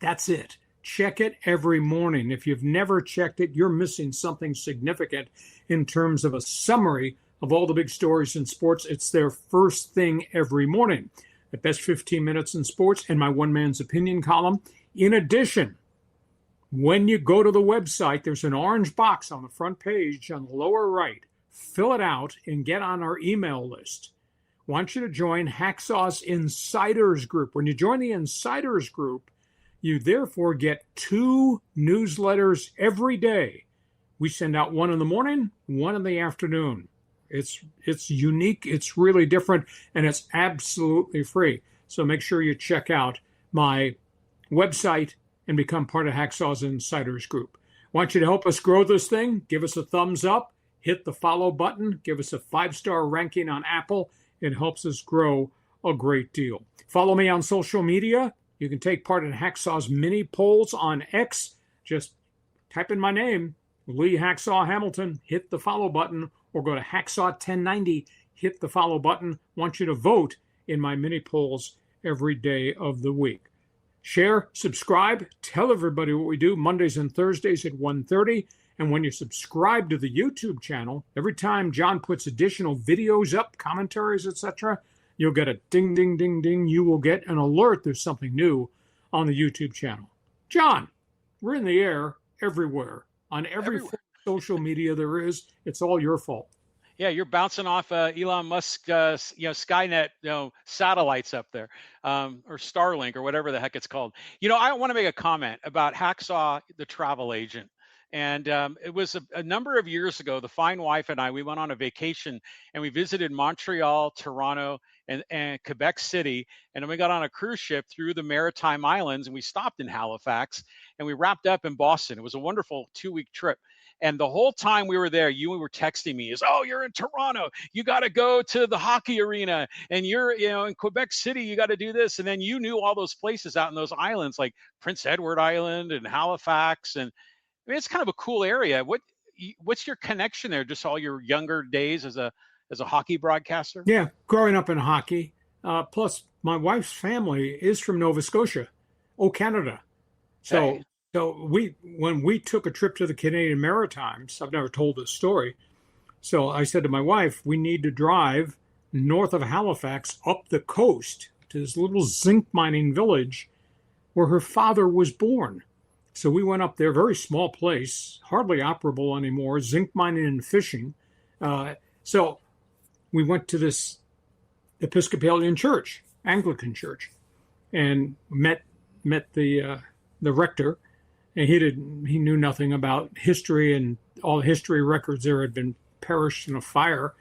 That's it. Check it every morning. If you've never checked it, you're missing something significant in terms of a summary of all the big stories in sports. It's their first thing every morning. The best 15 minutes in sports and my one man's opinion column. In addition, when you go to the website, there's an orange box on the front page on the lower right. Fill it out and get on our email list. I want you to join Hacksaw's Insiders Group. When you join the Insiders Group, you therefore get 2 newsletters every day. We send out one in the morning, one in the afternoon. It's unique, it's really different, and it's absolutely free. So make sure you check out my website and become part of Hacksaw's Insiders Group. I want you to help us grow this thing. Give us a thumbs up, hit the follow button, give us a 5-star ranking on Apple. It helps us grow a great deal. Follow me on social media. You can take part in Hacksaw's mini polls on X. Just type in my name, Lee Hacksaw Hamilton, hit the follow button, or go to Hacksaw 1090, hit the follow button. I want you to vote in my mini polls every day of the week. Share, subscribe, tell everybody what we do Mondays and Thursdays at 1:30. And when you subscribe to the YouTube channel, every time John puts additional videos up, commentaries, etc., you'll get a ding, ding, ding, ding. You will get an alert there's something new on the YouTube channel. John, we're in the air everywhere, on every social media there is. It's all your fault. Yeah, you're bouncing off Elon Musk, Skynet, satellites up there, or Starlink, or whatever the heck it's called. I want to make a comment about Hacksaw, the travel agent. And it was a number of years ago. The fine wife and I, we went on a vacation, and we visited Montreal, Toronto, and Quebec City. And then we got on a cruise ship through the Maritime Islands, and we stopped in Halifax, and we wrapped up in Boston. It was a wonderful 2-week trip. And the whole time we were there, you were texting me, you're in Toronto, you got to go to the hockey arena, and you're, in Quebec City, you got to do this. And then you knew all those places out in those islands, like Prince Edward Island and Halifax. And I mean, it's kind of a cool area. What's your connection there? Just all your younger days as a hockey broadcaster? Yeah, growing up in hockey. Plus, my wife's family is from Nova Scotia, Canada. So when we took a trip to the Canadian Maritimes, I've never told this story. So I said to my wife, we need to drive north of Halifax up the coast to this little zinc mining village where her father was born. So we went up there, very small place, hardly operable anymore, zinc mining and fishing. So we went to this Episcopalian church, Anglican church, and met the rector. And he knew nothing about history, and all history records there had been perished in a fire.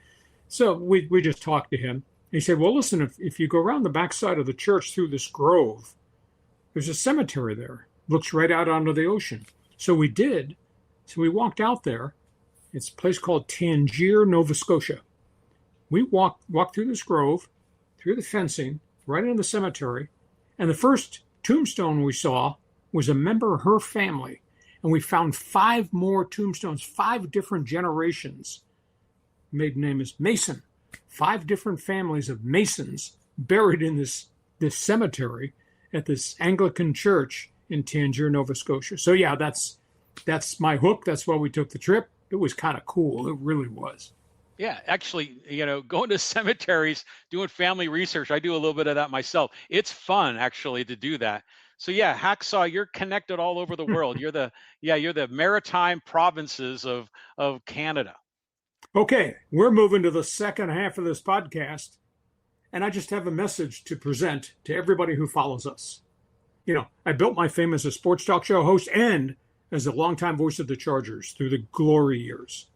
So we just talked to him. He said, well, listen, if you go around the backside of the church through this grove, there's a cemetery there. Looks right out onto the ocean. So we did. So we walked out there. It's a place called Tangier, Nova Scotia. We walked through this grove, through the fencing, right into the cemetery. And the first tombstone we saw was a member of her family. And we found 5 more tombstones, 5 different generations. Maiden name is Mason. 5 different families of Masons buried in this cemetery at this Anglican church in Tangier, Nova Scotia. So yeah, that's my hook. That's why we took the trip. It was kind of cool. It really was. Yeah, actually, going to cemeteries, doing family research, I do a little bit of that myself. It's fun, actually, to do that. So yeah, Hacksaw, you're connected all over the world. You're the maritime provinces of Canada. Okay, we're moving to the second half of this podcast, and I just have a message to present to everybody who follows us. I built my fame as a sports talk show host and as a longtime voice of the Chargers through the glory years.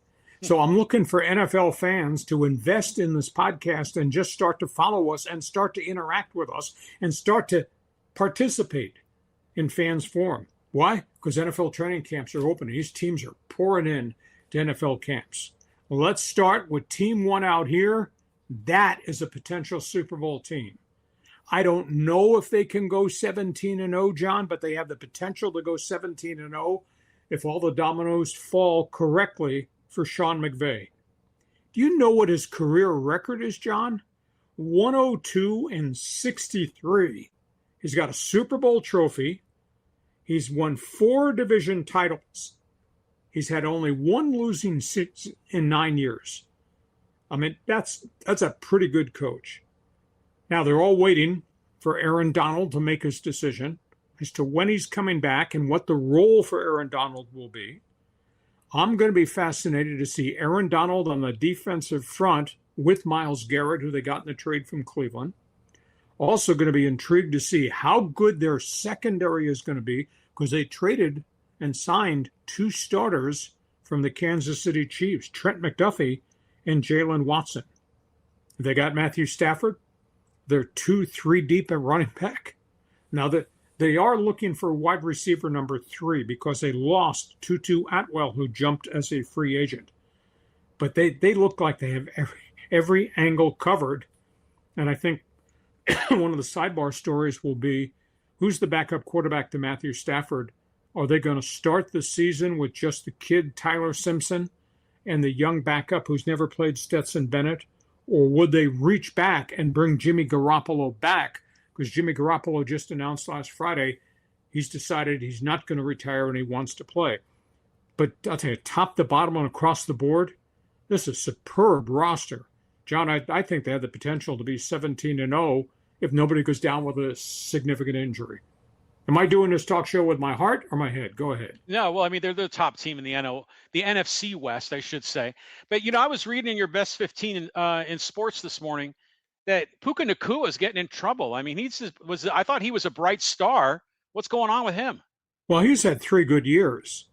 So I'm looking for NFL fans to invest in this podcast and just start to follow us and start to interact with us and start to participate in Fans Forum. Why? Because NFL training camps are open. These teams are pouring in to NFL camps. Well, let's start with Team 1 out here. That is a potential Super Bowl team. I don't know if they can go 17-0, John, but they have the potential to go 17-0 if all the dominoes fall correctly for Sean McVay. Do you know what his career record is, John? 102-63. He's got a Super Bowl trophy. He's won 4 division titles. He's had only 1 losing season in 9 years. I mean, that's a pretty good coach. Now, they're all waiting for Aaron Donald to make his decision as to when he's coming back and what the role for Aaron Donald will be. I'm going to be fascinated to see Aaron Donald on the defensive front with Myles Garrett, who they got in the trade from Cleveland. Also going to be intrigued to see how good their secondary is going to be, because they traded and signed 2 starters from the Kansas City Chiefs, Trent McDuffie and Jalen Watson. They got Matthew Stafford. They're 2-3 deep at running back. Now that they are looking for wide receiver number 3 because they lost Tutu Atwell, who jumped as a free agent. But they look like they have every angle covered. And I think one of the sidebar stories will be, who's the backup quarterback to Matthew Stafford? Are they going to start the season with just the kid Tyler Simpson and the young backup who's never played, Stetson Bennett? Or would they reach back and bring Jimmy Garoppolo back? Because Jimmy Garoppolo just announced last Friday he's decided he's not going to retire and he wants to play. But I'll tell you, top to bottom and across the board, this is a superb roster. John, I think they have the potential to be 17-0 if nobody goes down with a significant injury. Am I doing this talk show with my heart or my head? Go ahead. No, well, I mean, they're the top team in the NFC West, I should say. But, I was reading in your best 15 in sports this morning that Puka Nacua is getting in trouble. I mean, I thought he was a bright star. What's going on with him? Well, he's had 3 good years.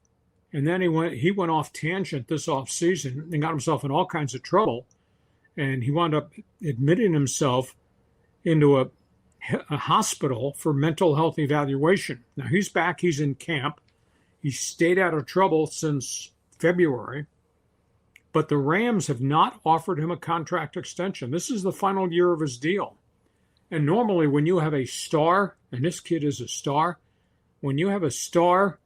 And then he went off tangent this offseason and got himself in all kinds of trouble. And he wound up admitting himself into a hospital for mental health evaluation. Now, he's back. He's in camp. He's stayed out of trouble since February. But the Rams have not offered him a contract extension. This is the final year of his deal. And normally when you have a star, and this kid is a star, when you have a star,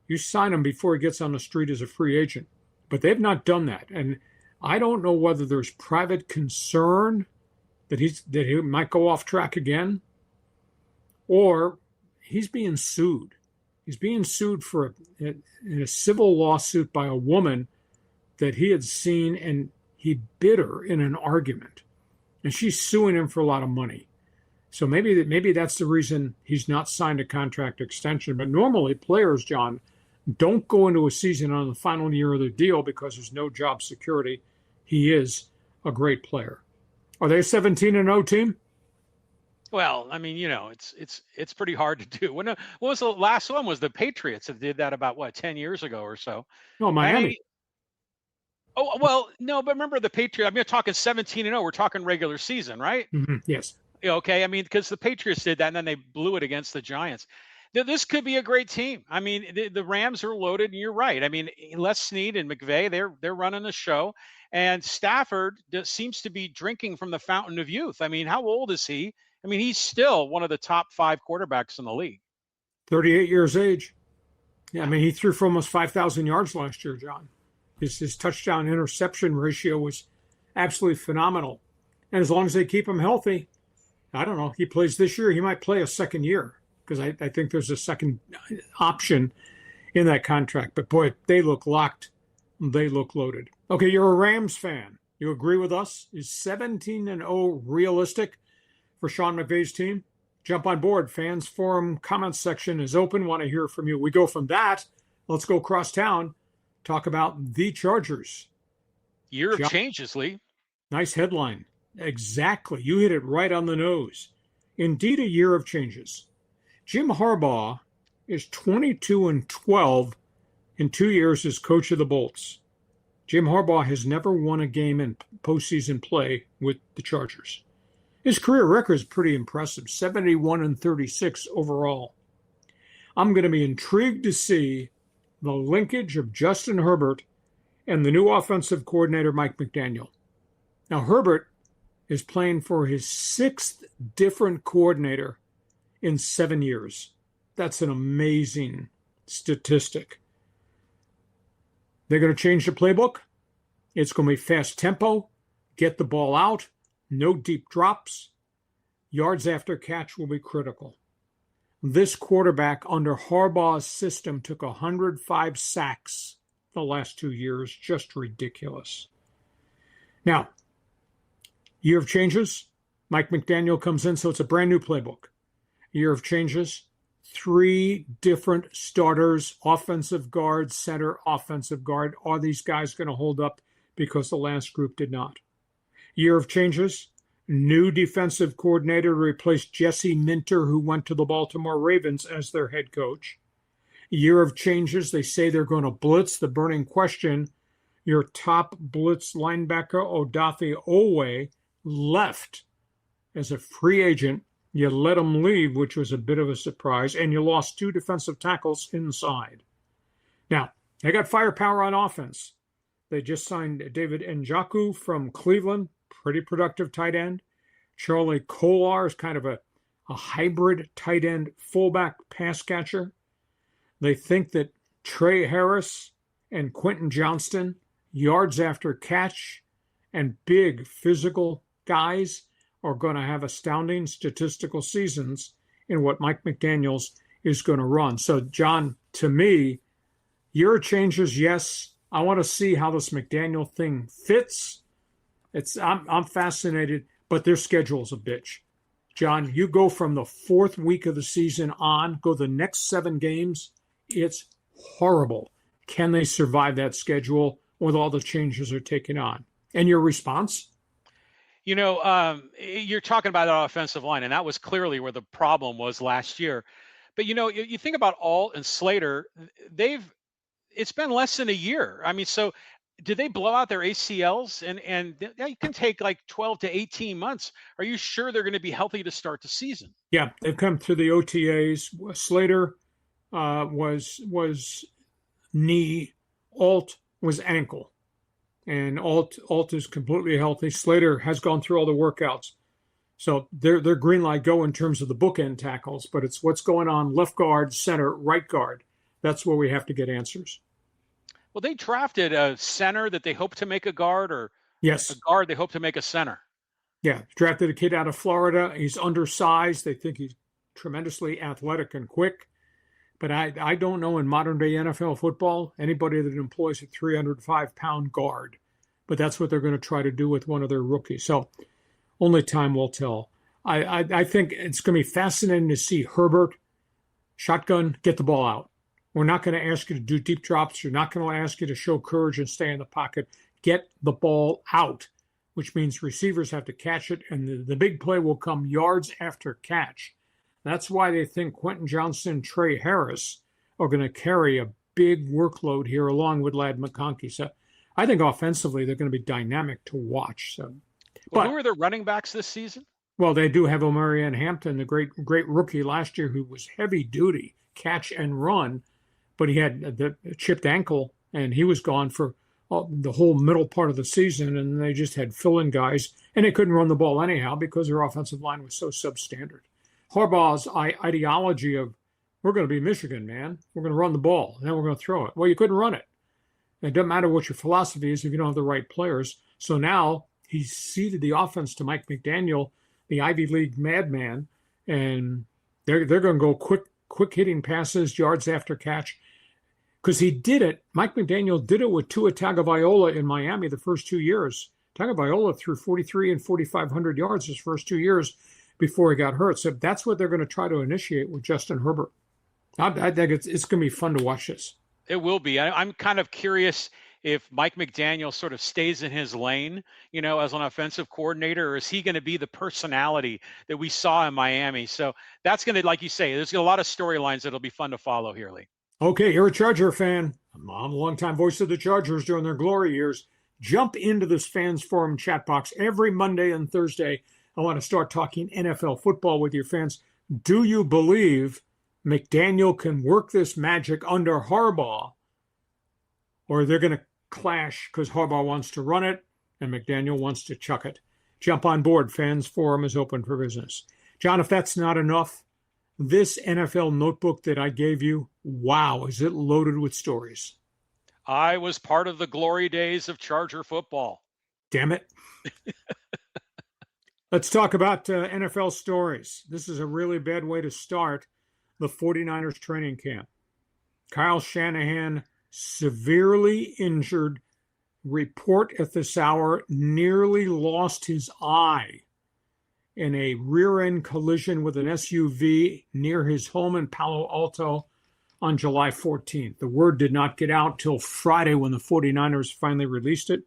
you sign him before he gets on the street as a free agent. But they've not done that. And I don't know whether there's private concern that he might go off track again, or he's being sued. He's being sued in a civil lawsuit by a woman that he had seen, and he bit her in an argument, and she's suing him for a lot of money. So maybe that's the reason he's not signed a contract extension. But normally players, John, don't go into a season on the final year of their deal because there's no job security. He is a great player. Are they a 17-0 team? Well, I mean, it's pretty hard to do. What was the last one? Was the Patriots that did that about 10 years ago or so? No, Miami. Oh, well, no, but remember the Patriots. I mean, talking 17-0. We're talking regular season, right? Mm-hmm. Yes. Okay. I mean, because the Patriots did that and then they blew it against the Giants. This could be a great team. I mean, the Rams are loaded, and you're right. I mean, Les Snead and McVay, they're running the show. And Stafford seems to be drinking from the fountain of youth. I mean, how old is he? I mean, he's still one of the top 5 quarterbacks in the league. 38 years age. Yeah, I mean, he threw for almost 5,000 yards last year, John. His touchdown interception ratio was absolutely phenomenal. And as long as they keep him healthy, I don't know, he plays this year, he might play a second year because I think there's a second option in that contract. But, boy, they look locked. They look loaded. Okay, you're a Rams fan. You agree with us? Is 17-0 realistic for Sean McVay's team? Jump on board. Fans Forum comments section is open. Want to hear from you. We go from that. Let's go cross town. Talk about the Chargers. Year of changes, Lee. Nice headline. Exactly. You hit it right on the nose. Indeed, a year of changes. Jim Harbaugh is 22-12 in 2 years as coach of the Bolts. Jim Harbaugh has never won a game in postseason play with the Chargers. His career record is pretty impressive, 71-36 overall. I'm going to be intrigued to see the linkage of Justin Herbert and the new offensive coordinator, Mike McDaniel. Now, Herbert is playing for his 6th different coordinator in 7 years. That's an amazing statistic. They're going to change the playbook. It's going to be fast tempo, get the ball out, no deep drops. Yards after catch will be critical. This quarterback under Harbaugh's system took 105 sacks the last 2 years. Just ridiculous. Now, year of changes. Mike McDaniel comes in, so it's a brand new playbook. Year of changes. 3 different starters, offensive guard, center, offensive guard. Are these guys going to hold up because the last group did not? Year of changes. New defensive coordinator to replace Jesse Minter, who went to the Baltimore Ravens as their head coach. Year of changes. They say they're going to blitz. The burning question, Your top blitz linebacker, Odafe Owe, left as a free agent. You let him leave, which was a bit of a surprise, and you lost 2 defensive tackles inside. Now, they got firepower on offense. They just signed David Njoku from Cleveland, pretty productive tight end. Charlie Kolar is kind of a hybrid tight end fullback pass catcher. They think that Trey Harris and Quentin Johnston, yards after catch and big physical guys, are going to have astounding statistical seasons in what Mike McDaniels is going to run. So, John, to me, your changes, yes. I want to see how this McDaniel thing fits. I'm fascinated, but their schedule's a bitch. John, you go from the 4th week of the season on, go the next 7 games. It's horrible. Can they survive that schedule with all the changes they're taking on? And your response? You're talking about that offensive line, and that was clearly where the problem was last year. But, you think about Alt and Slater, it's been less than a year. I mean, so did they blow out their ACLs? And it can take like 12 to 18 months. Are you sure they're going to be healthy to start the season? Yeah, they've come through the OTAs. Slater was knee, Alt was ankle. And Alt is completely healthy. Slater has gone through all the workouts. So they're green light go in terms of the bookend tackles, but it's what's going on left guard, center, right guard. That's where we have to get answers. Well, they drafted a center that they hope to make a guard, or yes, a guard they hope to make a center. Yeah, drafted a kid out of Florida. He's undersized. They think he's tremendously athletic and quick. But I don't know in modern-day NFL football anybody that employs a 305-pound guard. But that's what they're going to try to do with one of their rookies. So only time will tell. I think it's going to be fascinating to see Herbert, shotgun, get the ball out. We're not going to ask you to do deep drops. You're not going to ask you to show courage and stay in the pocket. Get the ball out, which means receivers have to catch it, and the big play will come yards after catch. That's why they think Quentin Johnston, Trey Harris are going to carry a big workload here along with Ladd McConkey. So I think offensively they're going to be dynamic to watch. So, who are their running backs this season? Well, they do have Omarion Hampton, the great rookie last year who was heavy duty, catch and run, but he had the chipped ankle and he was gone for the whole middle part of the season, and they just had fill-in guys, and they couldn't run the ball anyhow because their offensive line was so substandard. Harbaugh's ideology of, we're going to be Michigan, man. We're going to run the ball, and then we're going to throw it. Well, you couldn't run it. It doesn't matter what your philosophy is if you don't have the right players. So now he's ceded the offense to Mike McDaniel, the Ivy League madman, and they're going to go quick hitting passes, yards after catch. Because he did it, Mike McDaniel did it with Tua Tagovailoa in Miami the first 2 years. Tagovailoa threw 4,300 and 4,500 yards his first 2 years before he got hurt. So that's what they're going to try to initiate with Justin Herbert. I think it's going to be fun to watch this. It will be. I'm kind of curious if Mike McDaniel sort of stays in his lane, as an offensive coordinator, or is he going to be the personality that we saw in Miami? So that's going to, like you say, there's a lot of storylines that'll be fun to follow here, Lee. Okay, you're a Charger fan. I'm a longtime voice of the Chargers during their glory years. Jump into this fans forum chat box every Monday and Thursday. I want to start talking NFL football with your fans. Do you believe McDaniel can work this magic under Harbaugh, or they're going to clash because Harbaugh wants to run it and McDaniel wants to chuck it? Jump on board. Fans forum is open for business. John, if that's not enough, this NFL notebook that I gave you, wow, is it loaded with stories. I was part of the glory days of Charger football. Damn it. Let's talk about NFL stories. This is a really bad way to start the 49ers training camp. Kyle Shanahan, severely injured, report at this hour, nearly lost his eye in a rear-end collision with an SUV near his home in Palo Alto on July 14th. The word did not get out till Friday when the 49ers finally released it.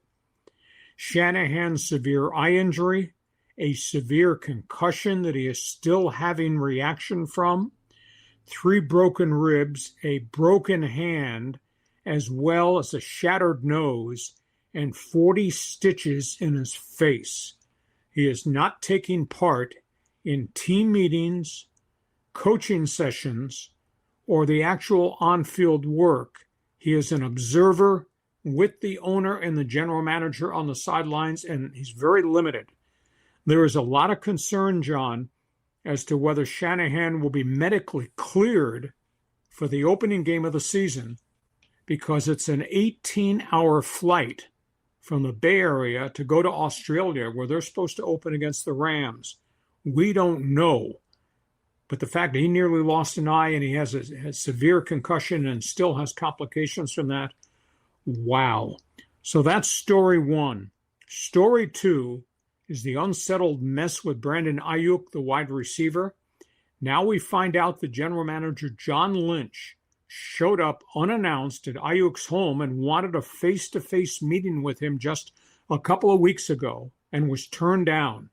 Shanahan's severe eye injury, a severe concussion that he is still having reaction from, 3 broken ribs, a broken hand, as well as a shattered nose, and 40 stitches in his face. He is not taking part in team meetings, coaching sessions, or the actual on-field work. He is an observer with the owner and the general manager on the sidelines, and he's very limited. There is a lot of concern, John, as to whether Shanahan will be medically cleared for the opening game of the season, because it's an 18-hour flight from the Bay Area to go to Australia, where they're supposed to open against the Rams. We don't know. But the fact that he nearly lost an eye and he has a severe concussion and still has complications from that, wow. So that's story one. Story two is the unsettled mess with Brandon Ayuk, the wide receiver. Now we find out the general manager, John Lynch, showed up unannounced at Ayuk's home and wanted a face-to-face meeting with him just a couple of weeks ago and was turned down.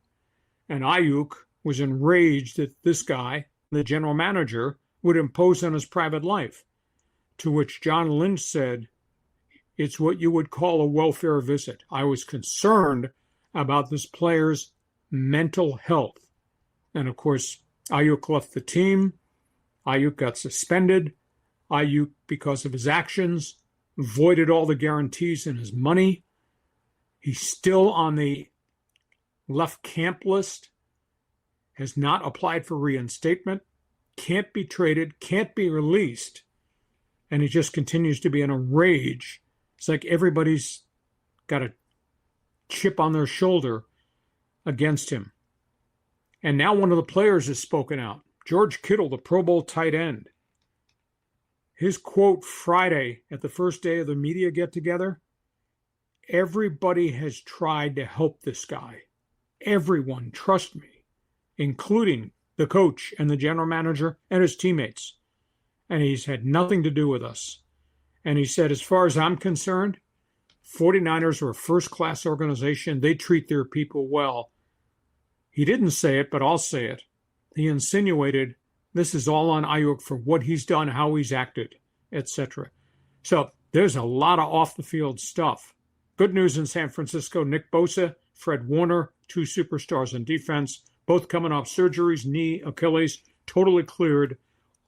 And Ayuk was enraged that this guy, the general manager, would impose on his private life, to which John Lynch said, "It's what you would call a welfare visit. I was concerned about this player's mental health." And of course, Ayuk left the team. Ayuk got suspended. Ayuk, because of his actions, voided all the guarantees in his money. He's still on the left camp list, has not applied for reinstatement, can't be traded, can't be released, and he just continues to be in a rage. It's like everybody's got a chip on their shoulder against him. And now one of the players has spoken out. George Kittle, the Pro Bowl tight end. His quote Friday at the first day of the media get-together, "Everybody has tried to help this guy. Everyone, trust me, including the coach and the general manager and his teammates. And he's had nothing to do with us." And he said, as far as I'm concerned, 49ers are a first-class organization. They treat their people well. He didn't say it, but I'll say it. He insinuated this is all on Ayuk for what he's done, how he's acted, etc. So there's a lot of off-the-field stuff. Good news in San Francisco, Nick Bosa, Fred Warner, two superstars in defense, both coming off surgeries, knee, Achilles, totally cleared,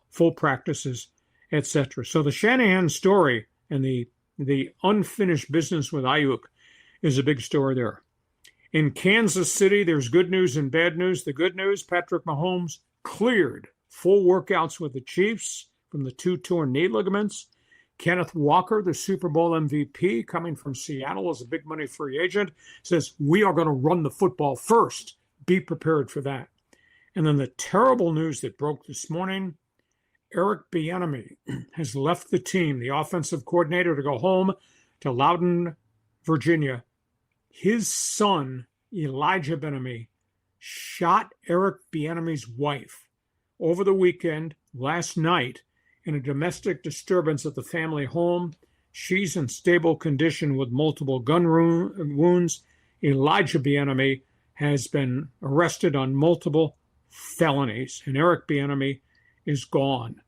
full practices, etc. So the Shanahan story and the unfinished business with Ayuk is a big story there. In Kansas City, there's good news and bad news. The good news, Patrick Mahomes cleared full workouts with the Chiefs from the two torn knee ligaments. Kenneth Walker, the Super Bowl MVP, coming from Seattle as a big money free agent, says, "We are going to run the football first. Be prepared for that." And then the terrible news that broke this morning, Eric Bieniemy has left the team, the offensive coordinator, to go home to Loudoun, Virginia. His son, Elijah Bieniemy, shot Eric Bieniemy's wife over the weekend, last night, in a domestic disturbance at the family home. She's in stable condition with multiple gun wounds. Elijah Bieniemy has been arrested on multiple felonies, and Eric Bieniemy is gone.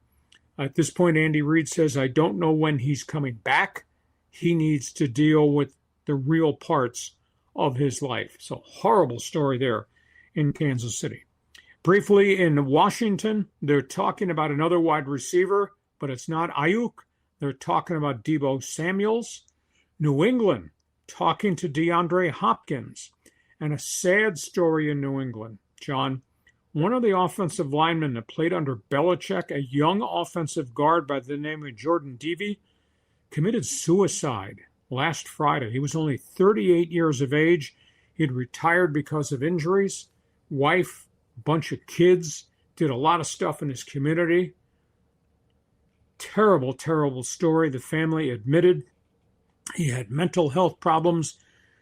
At this point, Andy Reid says, "I don't know when he's coming back. He needs to deal with the real parts of his life." So horrible story there in Kansas City. Briefly, in Washington, they're talking about another wide receiver, but it's not Ayuk. They're talking about Deebo Samuels. New England talking to DeAndre Hopkins. And a sad story in New England, John. One of the offensive linemen that played under Belichick, a young offensive guard by the name of Jordan Devey, committed suicide last Friday. He was only 38 years of age. He'd retired because of injuries. Wife, bunch of kids, did a lot of stuff in his community. Terrible, terrible story. The family admitted he had mental health problems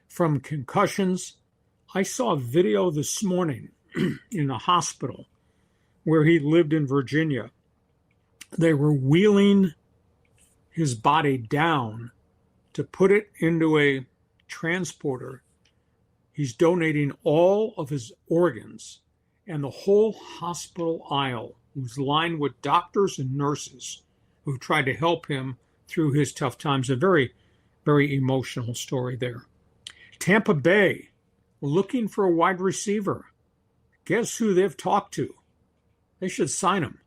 from concussions. I saw a video this morning in the hospital where he lived in Virginia. They were wheeling his body down to put it into a transporter. He's donating all of his organs, and the whole hospital aisle was lined with doctors and nurses who tried to help him through his tough times. A very, Very emotional story there. Tampa Bay, looking for a wide receiver. Guess who they've talked to? They should sign him.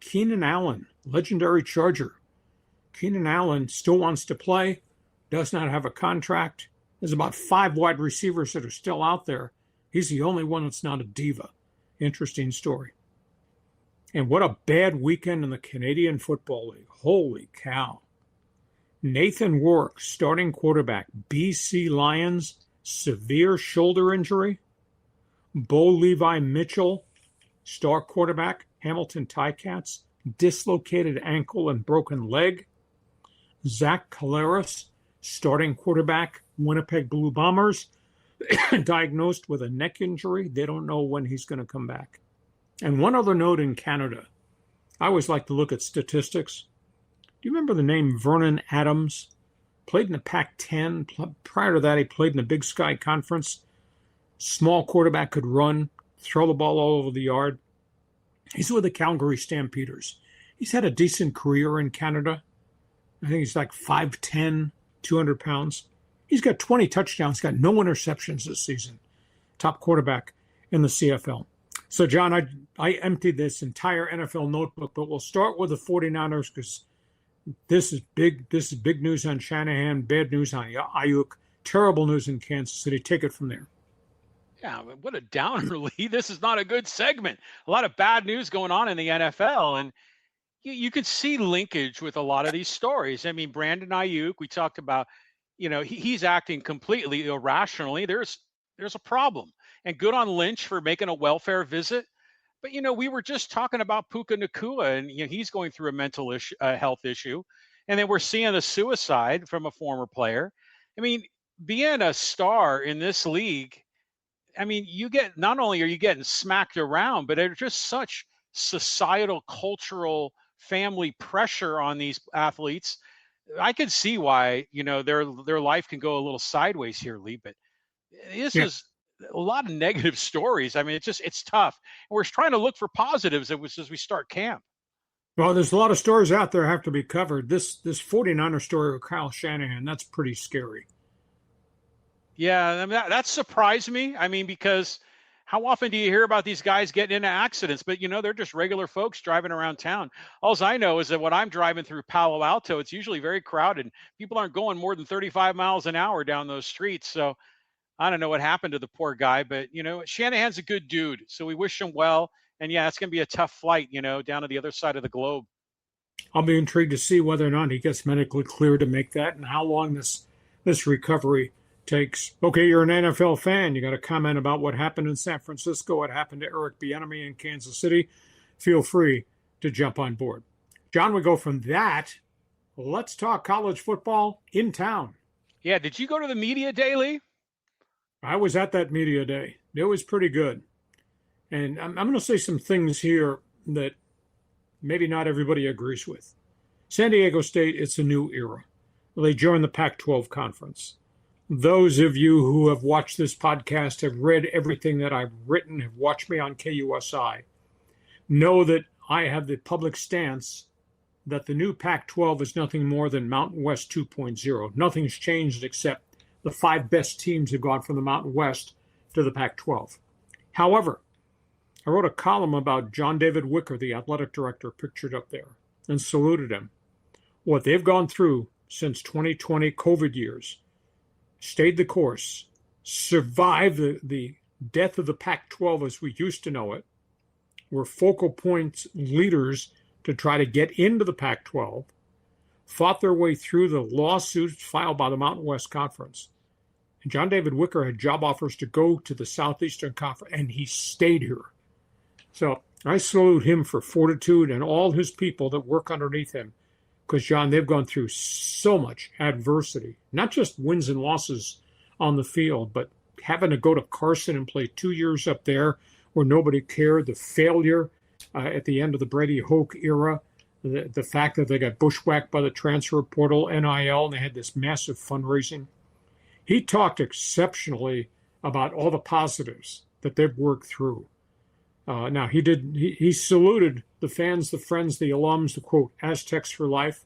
Keenan Allen, legendary Charger. Keenan Allen still wants to play, does not have a contract. There's about 5 wide receivers that are still out there. He's the only one that's not a diva. Interesting story. And what a bad weekend in the Canadian Football League. Holy cow. Nathan Rourke, starting quarterback, BC Lions, severe shoulder injury. Bo Levi Mitchell, star quarterback, Hamilton Ticats, dislocated ankle and broken leg. Zach Collaros, starting quarterback, Winnipeg Blue Bombers, diagnosed with a neck injury. They don't know when he's going to come back. And one other note in Canada. I always like to look at statistics. Do you remember the name Vernon Adams? Played in the Pac-10. Prior to that, he played in the Big Sky Conference. Small quarterback, could run, throw the ball all over the yard. He's with the Calgary Stampeders. He's had a decent career in Canada. I think he's like 5'10", 200 pounds. He's got 20 touchdowns, got no interceptions this season. Top quarterback in the CFL. So, John, I emptied this entire NFL notebook, but we'll start with the 49ers because this is big. This is big news on Shanahan, bad news on Ayuk, terrible news in Kansas City. Take it from there. Yeah, what a downer, Lee. This is not a good segment. A lot of bad news going on in the NFL, and you could see linkage with a lot of these stories. I mean, Brandon Ayuk, we talked about, he's acting completely irrationally. There's a problem. And good on Lynch for making a welfare visit. But, we were just talking about Puka Nacua, and he's going through a mental health issue. And then we're seeing a suicide from a former player. I mean, being a star in this league, I mean, not only are you getting smacked around, but there's just such societal, cultural, family pressure on these athletes. I could see why, their life can go a little sideways here, Lee, but this is a lot of negative stories. I mean, it's tough. And we're trying to look for positives as we start camp. Well, there's a lot of stories out there have to be covered. This 49er story with Kyle Shanahan, that's pretty scary. Yeah, I mean, that surprised me. I mean, because how often do you hear about these guys getting into accidents? But, they're just regular folks driving around town. All I know is that when I'm driving through Palo Alto, it's usually very crowded. People aren't going more than 35 miles an hour down those streets. So I don't know what happened to the poor guy. But, Shanahan's a good dude. So we wish him well. And, yeah, it's going to be a tough flight, down to the other side of the globe. I'll be intrigued to see whether or not he gets medically cleared to make that and how long this recovery takes. Okay, you're an NFL fan. You got a comment about what happened in San Francisco, what happened to Eric Bieniemy in Kansas City. Feel free to jump on board. John, we go from that. Let's talk college football in town. Yeah, did you go to the media day, Lee? I was at that media day. It was pretty good. And I'm going to say some things here that maybe not everybody agrees with. San Diego State, it's a new era. They joined the Pac-12 conference. Those of you who have watched this podcast, have read everything that I've written, have watched me on KUSI, know that I have the public stance that the new Pac-12 is nothing more than Mountain West 2.0. Nothing's changed except the 5 best teams have gone from the Mountain West to the Pac-12. However, I wrote a column about John David Wicker, the athletic director, pictured up there, and saluted him. What they've gone through since 2020 COVID years, stayed the course, survived the death of the Pac-12 as we used to know it, were focal point leaders to try to get into the Pac-12, fought their way through the lawsuits filed by the Mountain West Conference. And John David Wicker had job offers to go to the Southeastern Conference, and he stayed here. So I salute him for fortitude and all his people that work underneath him. Because, John, they've gone through so much adversity, not just wins and losses on the field, but having to go to Carson and play 2 years up there where nobody cared, the failure at the end of the Brady Hoke era, the fact that they got bushwhacked by the transfer portal, NIL, and they had this massive fundraising. He talked exceptionally about all the positives that they've worked through. Now, he saluted the fans, the friends, the alums, the, quote, Aztecs for life.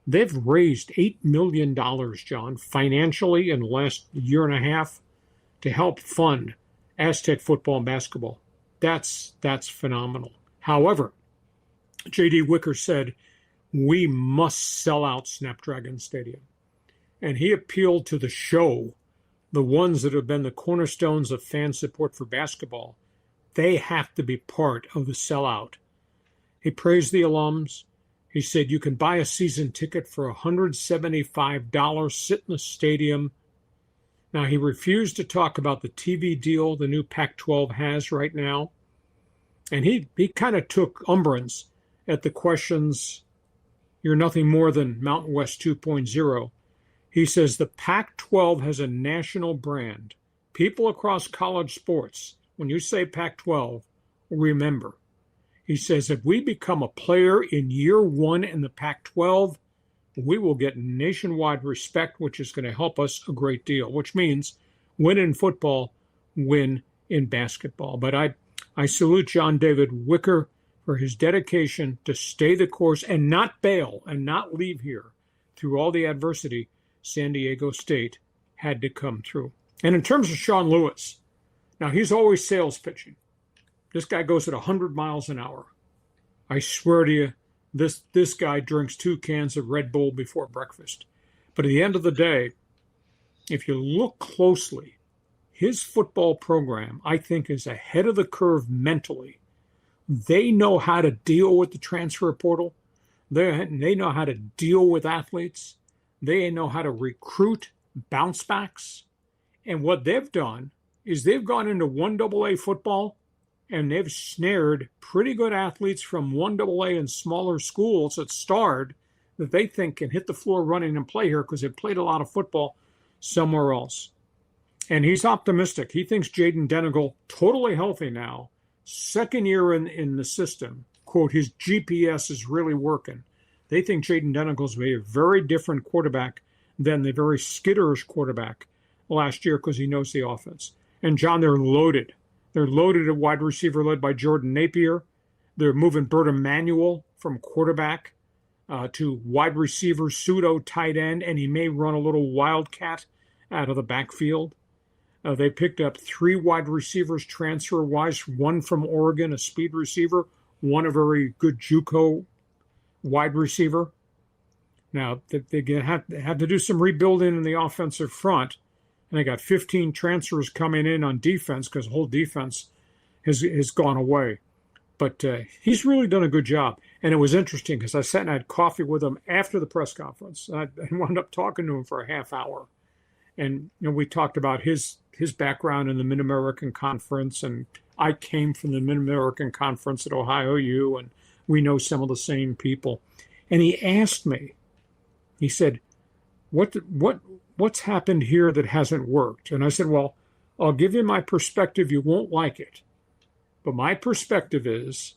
They've raised $8 million, John, financially in the last year and a half to help fund Aztec football and basketball. That's phenomenal. However, J.D. Wicker said, we must sell out Snapdragon Stadium. And he appealed to the show, the ones that have been the cornerstones of fan support for basketball. They have to be part of the sellout. He praised the alums. He said, you can buy a season ticket for $175, sit in the stadium. Now, he refused to talk about the TV deal the new Pac-12 has right now. And he kind of took umbrance at the questions, you're nothing more than Mountain West 2.0. He says the Pac-12 has a national brand. People across college sports, when you say Pac-12, remember. He says if we become a player in year one in the Pac-12, we will get nationwide respect, which is going to help us a great deal, which means win in football, win in basketball. But I salute John David Wicker for his dedication to stay the course and not bail and not leave here through all the adversity San Diego State had to come through. And in terms of Sean Lewis, now he's always sales pitching. This guy goes at 100 miles an hour. I swear to you, this guy drinks 2 cans of Red Bull before breakfast. But at the end of the day, if you look closely, his football program, I think, is ahead of the curve mentally. They know how to deal with the transfer portal. They know how to deal with athletes. They know how to recruit bounce backs. And what they've done is they've gone into 1AA football and they've snared pretty good athletes from 1AA and smaller schools that starred that they think can hit the floor running and play here because they've played a lot of football somewhere else. And he's optimistic. He thinks Jaden Denigal, totally healthy now, second year in the system, quote, his GPS is really working. They think Jaden Denigal's be a very different quarterback than the very skitterish quarterback last year because he knows the offense. And, John, they're loaded. They're loaded at wide receiver led by Jordan Napier. They're moving Bert Emanuel from quarterback to wide receiver, pseudo tight end, and he may run a little wildcat out of the backfield. They picked up 3 wide receivers transfer-wise, one from Oregon, a speed receiver, one a very good JUCO wide receiver. Now, they have to do some rebuilding in the offensive front, and they got 15 transfers coming in on defense because the whole defense has gone away. But he's really done a good job. And it was interesting because I sat and had coffee with him after the press conference. I wound up talking to him for a half hour. And we talked about his background in the Mid-American Conference, and I came from the Mid-American Conference at Ohio U, and we know some of the same people. And he asked me, he said, what's happened here that hasn't worked? And I said, well, I'll give you my perspective. You won't like it. But my perspective is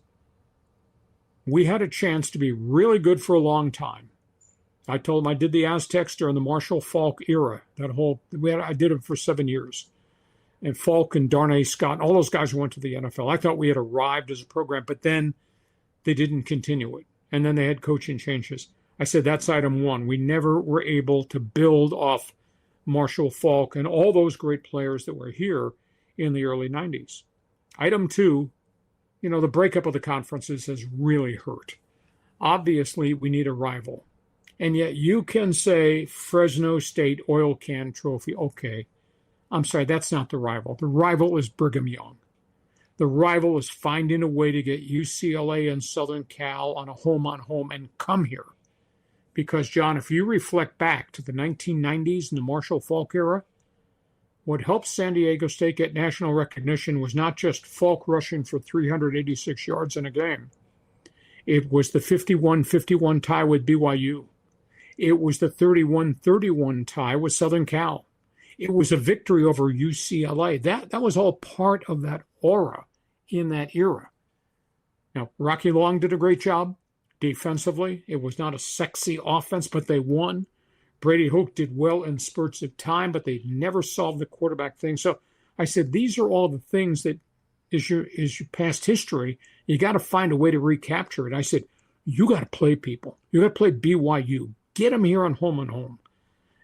we had a chance to be really good for a long time. I told him I did the Aztecs during the Marshall Faulk era. I did it for 7 years. And Faulk and Darnay Scott, all those guys went to the NFL. I thought we had arrived as a program, but then they didn't continue it. And then they had coaching changes. I said, that's item one. We never were able to build off Marshall Faulk and all those great players that were here in the early 90s. Item two, the breakup of the conferences has really hurt. Obviously, we need a rival. And yet you can say Fresno State Oil Can Trophy. Okay, I'm sorry, that's not the rival. The rival is Brigham Young. The rival is finding a way to get UCLA and Southern Cal on a home-on-home and come here. Because, John, if you reflect back to the 1990s and the Marshall Faulk era, what helped San Diego State get national recognition was not just Faulk rushing for 386 yards in a game. It was the 51-51 tie with BYU. It was the 31-31 tie with Southern Cal. It was a victory over UCLA. That was all part of that aura in that era. Now, Rocky Long did a great job defensively. It was not a sexy offense, but they won. Brady Hoke did well in spurts of time, but they never solved the quarterback thing. So I said, these are all the things that is your past history. You got to find a way to recapture it. I said, you got to play people. You got to play BYU. get them here on home and home.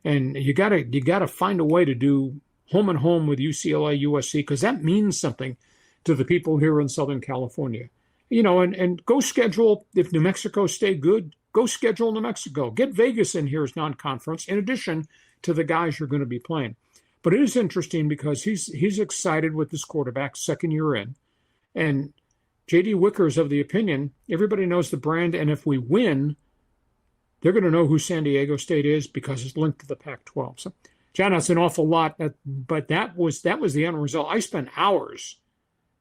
And you gotta find a way to do home and home with UCLA, USC, because that means something to the people here in Southern California. And go schedule, if New Mexico stay good, go schedule New Mexico. Get Vegas in here as non-conference, in addition to the guys you're going to be playing. But it is interesting because he's excited with this quarterback, second year in. And J.D. Wicker's of the opinion, everybody knows the brand, and if we win, they're going to know who San Diego State is because it's linked to the Pac-12. So, John, that's an awful lot, but that was the end result. I spent hours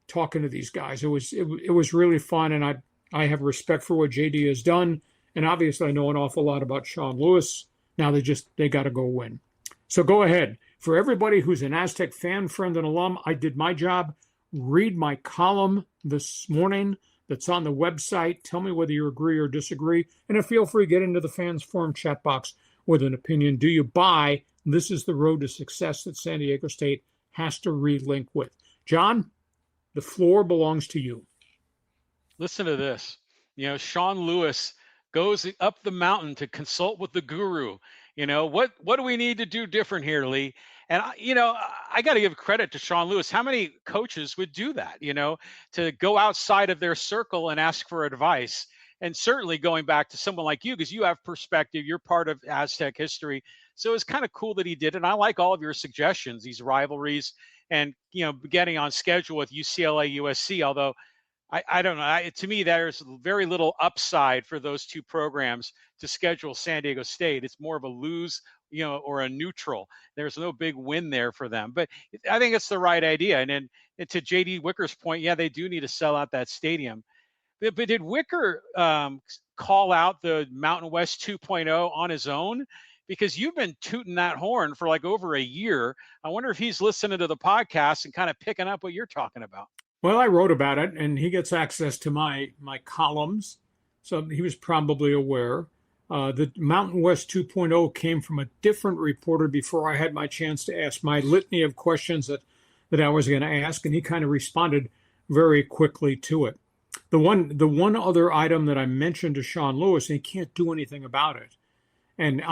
talking to these guys. It was really fun, and I have respect for what JD has done, and obviously I know an awful lot about Sean Lewis. Now they got to go win. So go ahead. For everybody who's an Aztec fan, friend, and alum, I did my job. Read my column this morning that's on the website. Tell me whether you agree or disagree, and feel free to get into the fans forum chat box with an opinion. Do you buy this is the road to success that San Diego State has to relink with? John, the floor belongs to you. Listen to this. Sean Lewis goes up the mountain to consult with the guru. What do we need to do different here, Lee? And I got to give credit to Sean Lewis. How many coaches would do that, to go outside of their circle and ask for advice? And certainly going back to someone like you, because you have perspective, you're part of Aztec history. So it's kind of cool that he did it. And I like all of your suggestions, these rivalries, and getting on schedule with UCLA, USC. Although I don't know, to me there's very little upside for those two programs to schedule San Diego State. It's more of a lose, or a neutral. There's no big win there for them. But I think it's the right idea. And then to J.D. Wicker's point, yeah, they do need to sell out that stadium. But did Wicker call out the Mountain West 2.0 on his own? Because you've been tooting that horn for like over a year. I wonder if he's listening to the podcast and kind of picking up what you're talking about. Well, I wrote about it, and he gets access to my columns, so he was probably aware. The Mountain West 2.0 came from a different reporter before I had my chance to ask my litany of questions that I was going to ask, and he kind of responded very quickly to it. The one other item that I mentioned to Sean Lewis, and he can't do anything about it, and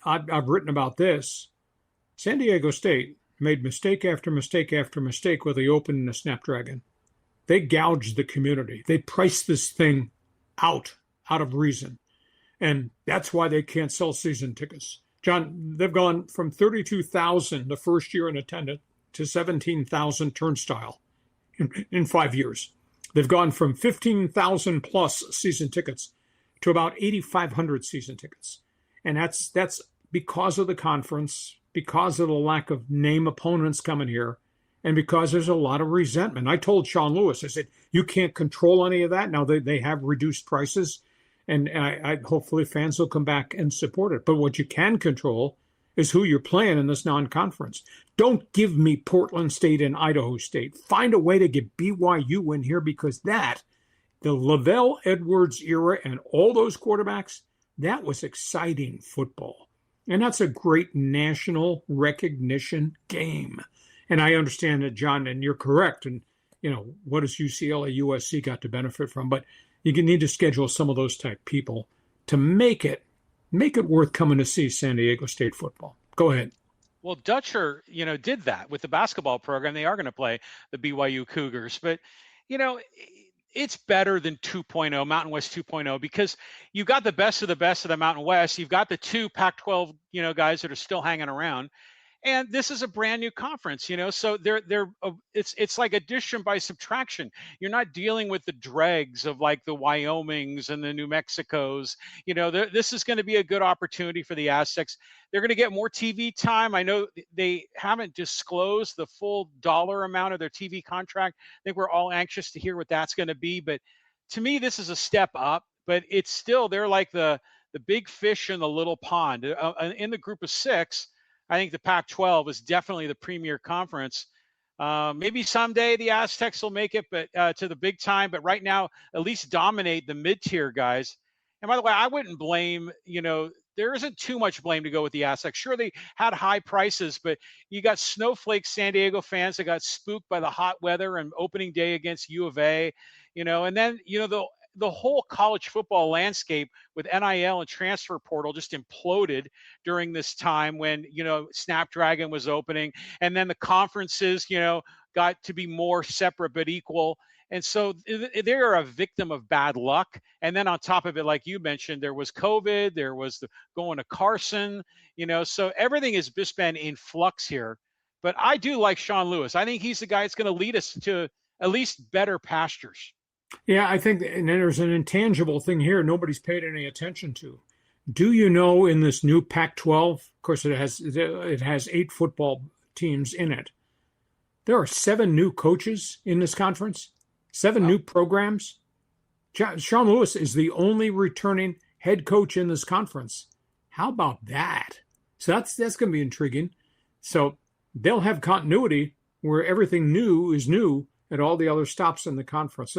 I've written about this. San Diego State made mistake after mistake after mistake with the Open and the Snapdragon. They gouged the community. They priced this thing out of reason. And that's why they can't sell season tickets. John, they've gone from 32,000 the first year in attendance to 17,000 turnstile in 5 years. They've gone from 15,000 plus season tickets to about 8,500 season tickets. And that's because of the conference, because of the lack of name opponents coming here, and because there's a lot of resentment. I told Sean Lewis, I said, you can't control any of that. Now they have reduced prices, and I hopefully fans will come back and support it. But what you can control is who you're playing in this non-conference. Don't give me Portland State and Idaho State. Find a way to get BYU in here, because the Lavelle Edwards era and all those quarterbacks, that was exciting football. And that's a great national recognition game. And I understand that, John, and you're correct. And, what does UCLA, USC got to benefit from? But you need to schedule some of those type people to make it worth coming to see San Diego State football. Go ahead. Well, Dutcher, did that with the basketball program. They are going to play the BYU Cougars. But, it's better than 2.0, Mountain West 2.0, because you've got the best of the Mountain West. You've got the two Pac-12, guys that are still hanging around. And this is a brand new conference, so it's like addition by subtraction. You're not dealing with the dregs of like the Wyomings and the New Mexicos. This is going to be a good opportunity for the Aztecs. They're going to get more TV time. I know they haven't disclosed the full dollar amount of their TV contract. I think we're all anxious to hear what that's going to be. But to me, this is a step up, but it's still, they're like the big fish in the little pond. In the group of six, I think the Pac-12 is definitely the premier conference. Maybe someday the Aztecs will make it, but to the big time. But right now, at least dominate the mid-tier guys. And by the way, I wouldn't blame, there isn't too much blame to go with the Aztecs. Sure, they had high prices, but you got snowflake San Diego fans that got spooked by the hot weather and opening day against U of A, and then, the whole college football landscape with NIL and transfer portal just imploded during this time when, Snapdragon was opening, and then the conferences, got to be more separate but equal. And so they're a victim of bad luck. And then on top of it, like you mentioned, there was COVID, there was the going to Carson, so everything has just been in flux here. But I do like Sean Lewis. I think he's the guy that's going to lead us to at least better pastures. Yeah, I think and there's an intangible thing here nobody's paid any attention to. Do you know in this new Pac-12, of course it has 8 football teams in it, there are 7 new coaches in this conference, 7 new programs. Sean Lewis is the only returning head coach in this conference. How about that? So that's going to be intriguing. So they'll have continuity where everything new is new at all the other stops in the conference.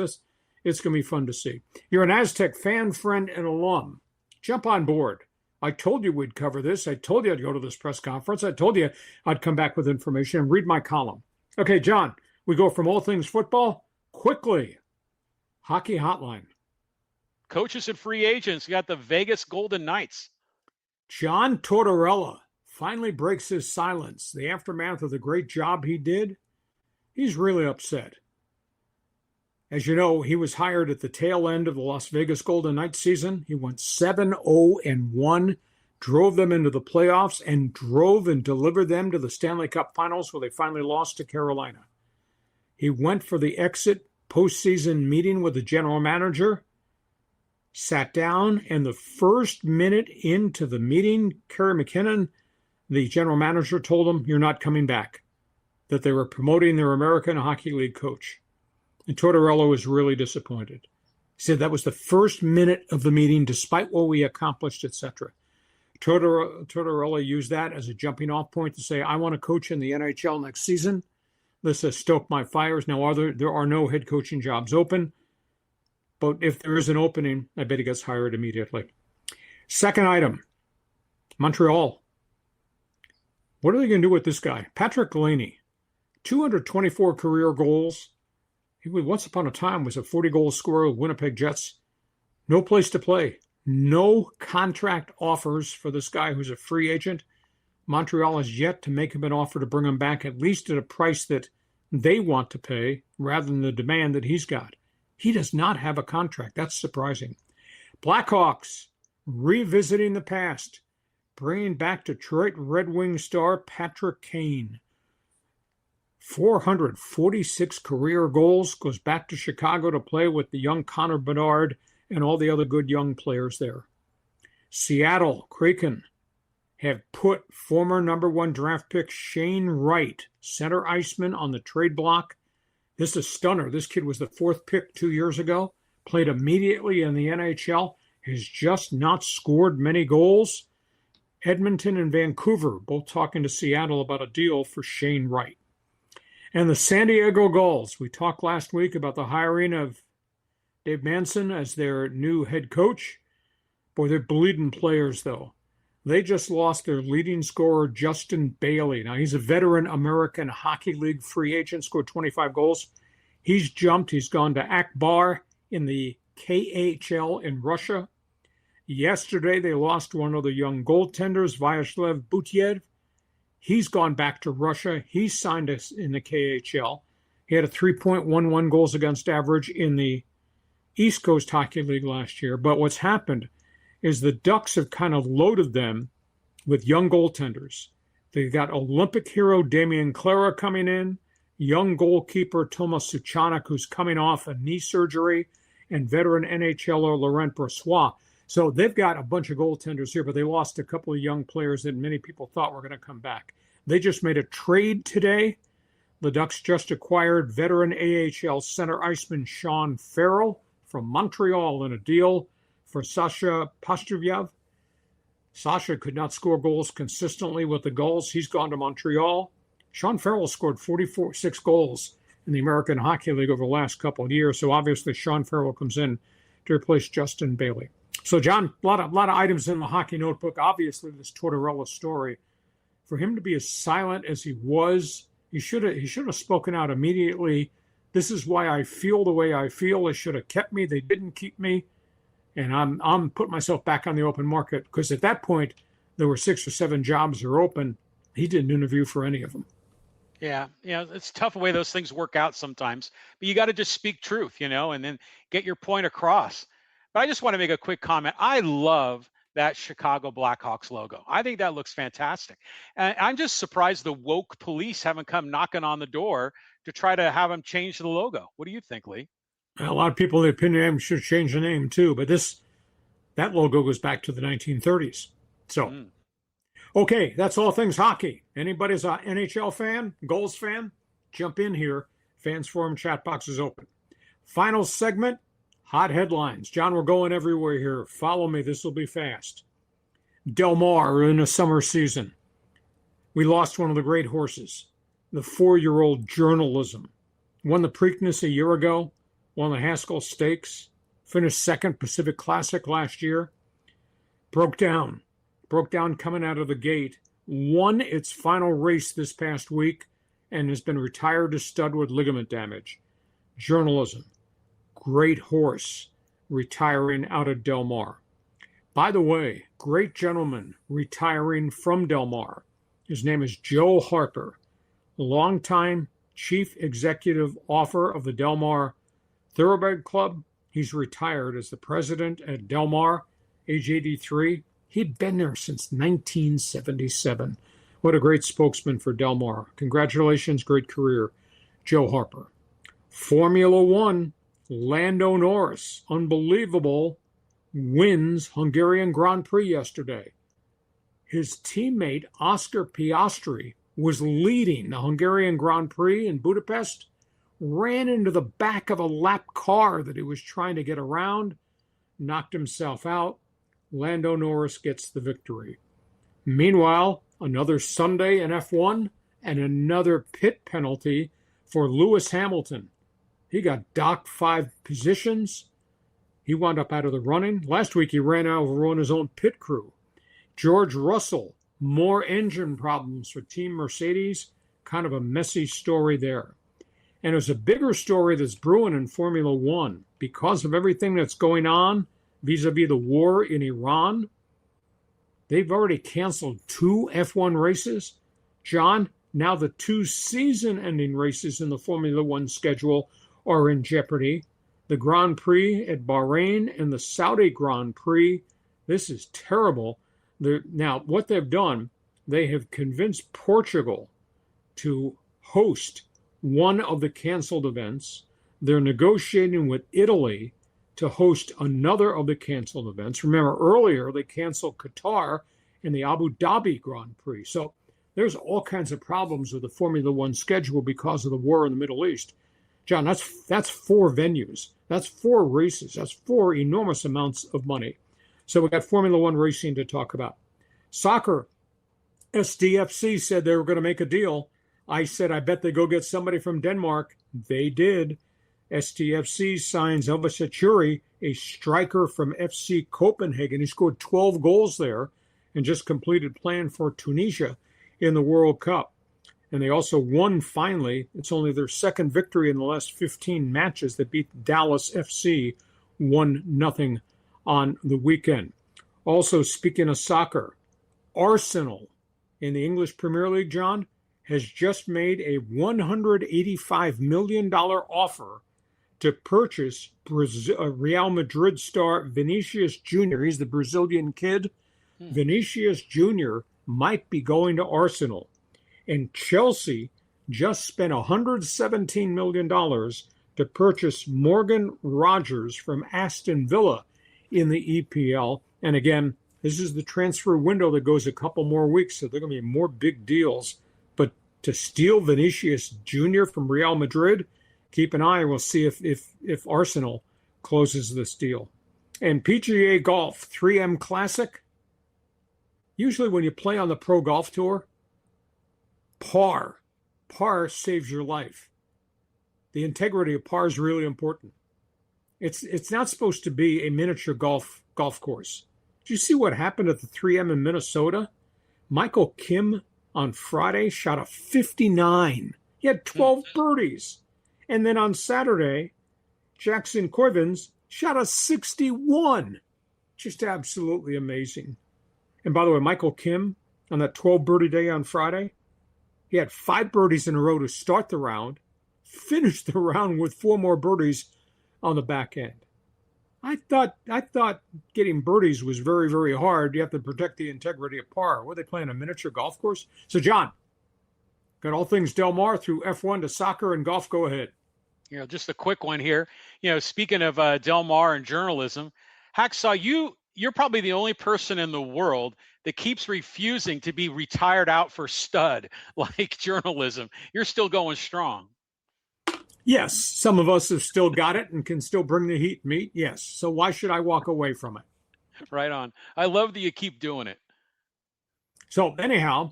It's going to be fun to see. You're an Aztec fan, friend, and alum. Jump on board. I told you we'd cover this. I told you I'd go to this press conference. I told you I'd come back with information and read my column. Okay, John, we go from all things football quickly. Hockey hotline. Coaches and free agents. You got the Vegas Golden Knights. John Tortorella finally breaks his silence. The aftermath of the great job he did, he's really upset. As you know, he was hired at the tail end of the Las Vegas Golden Knights season. He went 7-0-1, drove them into the playoffs, and drove and delivered them to the Stanley Cup Finals where they finally lost to Carolina. He went for the exit postseason meeting with the general manager, sat down, and the first minute into the meeting, Kerry McKinnon, the general manager, told him, "You're not coming back," that they were promoting their American Hockey League coach. And Tortorella was really disappointed. He said that was the first minute of the meeting, despite what we accomplished, etc. Tortorella used that as a jumping off point to say, I want to coach in the NHL next season. This has stoked my fires. Now, there are no head coaching jobs open. But if there is an opening, I bet he gets hired immediately. Second item, Montreal. What are they going to do with this guy? Patrick Delaney, 224 career goals. He once upon a time was a 40-goal scorer with Winnipeg Jets. No place to play. No contract offers for this guy who's a free agent. Montreal has yet to make him an offer to bring him back, at least at a price that they want to pay, rather than the demand that he's got. He does not have a contract. That's surprising. Blackhawks, revisiting the past, bringing back Detroit Red Wings star Patrick Kane. 446 career goals, goes back to Chicago to play with the young Connor Bedard and all the other good young players there. Seattle Kraken have put former number 1 draft pick Shane Wright, center iceman, on the trade block. This is a stunner. This kid was the 4th pick 2 years ago, played immediately in the NHL, has just not scored many goals. Edmonton and Vancouver both talking to Seattle about a deal for Shane Wright. And the San Diego Gulls, we talked last week about the hiring of Dave Manson as their new head coach. Boy, they're bleeding players, though. They just lost their leading scorer, Justin Bailey. Now, he's a veteran American Hockey League free agent, scored 25 goals. He's jumped. He's gone to Akbar in the KHL in Russia. Yesterday, they lost one of the young goaltenders, Vyacheslav Butyev. He's gone back to Russia. He signed us in the KHL. He had a 3.11 goals against average in the East Coast Hockey League last year. But what's happened is the Ducks have kind of loaded them with young goaltenders. They've got Olympic hero Damian Clara coming in, young goalkeeper Tomas Suchanek, who's coming off a knee surgery, and veteran NHLer Laurent Brossoit. So they've got a bunch of goaltenders here, but they lost a couple of young players that many people thought were going to come back. They just made a trade today. The Ducks just acquired veteran AHL center iceman Sean Farrell from Montreal in a deal for Sasha Pastrivyev. Sasha could not score goals consistently with the Gulls. He's gone to Montreal. Sean Farrell scored 46 goals in the American Hockey League over the last couple of years, so obviously Sean Farrell comes in to replace Justin Bailey. So, John, a lot of items in the hockey notebook. Obviously, this Tortorella story, for him to be as silent as he was, he should have spoken out immediately This is why I feel the way I feel. They should have kept me. They didn't keep me. And I'm putting myself back on the open market because at that point, there were 6 or 7 jobs that were open. He didn't interview for any of them. Yeah, it's tough the way those things work out sometimes. But you got to just speak truth, and then get your point across. But I just want to make a quick comment. I love that Chicago Blackhawks logo. I think that looks fantastic. And I'm just surprised the woke police haven't come knocking on the door to try to have them change the logo. What do you think, Lee? A lot of people in the opinion should change the name too, but that logo goes back to the 1930s. So, Okay, that's all things hockey. Anybody's an NHL fan, Gulls fan, jump in here. Fans Forum chat box is open. Final segment, hot headlines. John, we're going everywhere here. Follow me. This will be fast. Del Mar in a summer season. We lost one of the great horses, the 4-year-old Journalism. Won the Preakness a year ago, won the Haskell Stakes, finished second Pacific Classic last year. Broke down coming out of the gate, won its final race this past week, and has been retired to stud with ligament damage. Journalism, great horse, retiring out of Del Mar. By the way, great gentleman retiring from Del Mar. His name is Joe Harper, longtime chief executive officer of the Del Mar Thoroughbred Club. He's retired as the president at Del Mar, age 83. He'd been there since 1977. What a great spokesman for Del Mar. Congratulations, great career, Joe Harper. Formula One, Lando Norris, unbelievable, wins Hungarian Grand Prix yesterday. His teammate, Oscar Piastri, was leading the Hungarian Grand Prix in Budapest, ran into the back of a lap car that he was trying to get around, knocked himself out. Lando Norris gets the victory. Meanwhile, another Sunday in F1 and another pit penalty for Lewis Hamilton. He got docked 5 positions. He wound up out of the running. Last week, he ran over on his own pit crew. George Russell, more engine problems for Team Mercedes. Kind of a messy story there. And there's a bigger story that's brewing in Formula One because of everything that's going on vis-a-vis the war in Iran. They've already canceled 2 F1 races. John, now the 2 season-ending races in the Formula One schedule are in jeopardy. The Grand Prix at Bahrain and the Saudi Grand Prix. This is terrible. Now, what they've done, they have convinced Portugal to host one of the canceled events. They're negotiating with Italy to host another of the canceled events. Remember, earlier they canceled Qatar and the Abu Dhabi Grand Prix. So there's all kinds of problems with the Formula One schedule because of the war in the Middle East. John, that's 4 venues. That's 4 races. That's 4 enormous amounts of money. So we got Formula One racing to talk about. Soccer, SDFC said they were going to make a deal. I said, I bet they go get somebody from Denmark. They did. STFC signs Elvis Achuri, a striker from FC Copenhagen. He scored 12 goals there and just completed playing for Tunisia in the World Cup. And they also won finally. It's only their second victory in the last 15 matches. They beat Dallas FC 1-0 on the weekend. Also, speaking of soccer, Arsenal in the English Premier League, John, has just made a $185 million offer to purchase Real Madrid star Vinicius Jr. He's the Brazilian kid. Vinicius Jr. might be going to Arsenal. And Chelsea just spent $117 million to purchase Morgan Rogers from Aston Villa in the EPL. And again, this is the transfer window that goes a couple more weeks, so there are going to be more big deals. But to steal Vinicius Jr. from Real Madrid, keep an eye. We'll see if Arsenal closes this deal. And PGA Golf 3M Classic. Usually when you play on the Pro Golf Tour, par saves your life. The integrity of par is really important. It's not supposed to be a miniature golf course. Did you see what happened at the 3M in Minnesota? Michael Kim on Friday shot a 59. He had 12 birdies. And then on Saturday, Jackson Coivins shot a 61. Just absolutely amazing. And by the way, Michael Kim, on that 12 birdie day on Friday, he had 5 birdies in a row to start the round, finished the round with 4 more birdies on the back end. I thought getting birdies was very, very hard. You have to protect the integrity of par. Were they playing a miniature golf course? So, John, got all things Del Mar through F1 to soccer and golf. Go ahead. Just a quick one here. Speaking of Del Mar and journalism, Hacksaw, you're probably the only person in the world that keeps refusing to be retired out for stud like journalism. You're still going strong. Yes, some of us have still got it and can still bring the heat meat. Yes. So why should I walk away from it? Right on. I love that you keep doing it. So anyhow,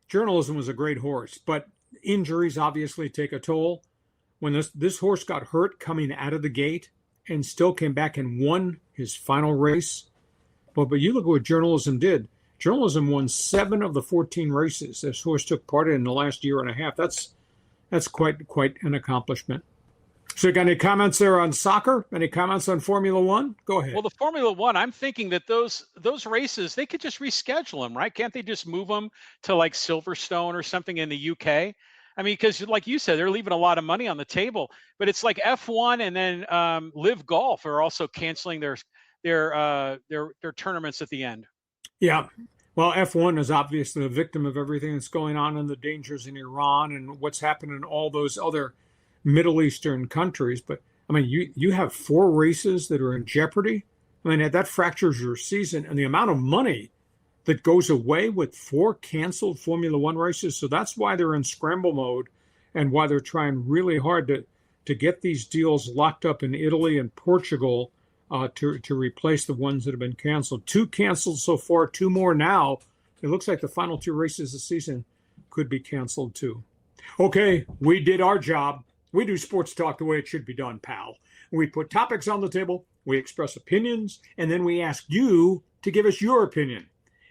journalism was a great horse, but injuries obviously take a toll. When this horse got hurt coming out of the gate and still came back and won his final race. But you look at what journalism did. Journalism won 7 of the 14 races this horse took part in the last year and a half. That's quite an accomplishment. So you got any comments there on soccer? Any comments on Formula One? Go ahead. Well, the Formula One, I'm thinking that those races, they could just reschedule them, right? Can't they just move them to like Silverstone or something in the UK? I mean, because like you said, they're leaving a lot of money on the table. But it's like F1 and then Live Golf are also canceling their tournaments at the end. Yeah. Well, F1 is obviously a victim of everything that's going on and the dangers in Iran and what's happened in all those other Middle Eastern countries. But, I mean, you have 4 races that are in jeopardy. I mean, that fractures your season and the amount of money that goes away with 4 canceled Formula One races. So that's why they're in scramble mode and why they're trying really hard to get these deals locked up in Italy and Portugal to replace the ones that have been canceled. 2 canceled so far, 2 more now. It looks like the final 2 races this season could be canceled too. Okay, we did our job. We do sports talk the way it should be done, pal. We put topics on the table, we express opinions, and then we ask you to give us your opinion.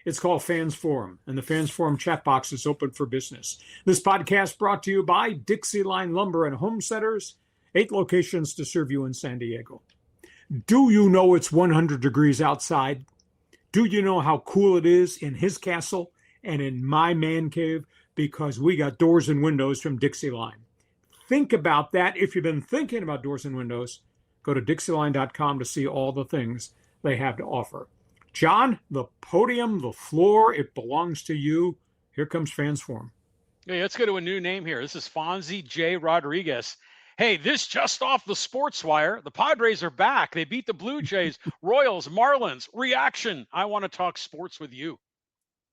It's called Fans Forum, and the Fans Forum chat box is open for business. This podcast brought to you by Dixieline Lumber and Home Centers, 8 locations to serve you in San Diego. Do you know it's 100 degrees outside? Do you know how cool it is in his castle and in my man cave? Because we got doors and windows from Dixieline. Think about that. If you've been thinking about doors and windows, go to Dixieline.com to see all the things they have to offer. John, the podium, the floor, it belongs to you. Here comes Fans Forum. Hey, let's go to a new name here. This is Fonzie J. Rodriguez. Hey, this just off the Sports Wire. The Padres are back. They beat the Blue Jays, Royals, Marlins. Reaction. I want to talk sports with you.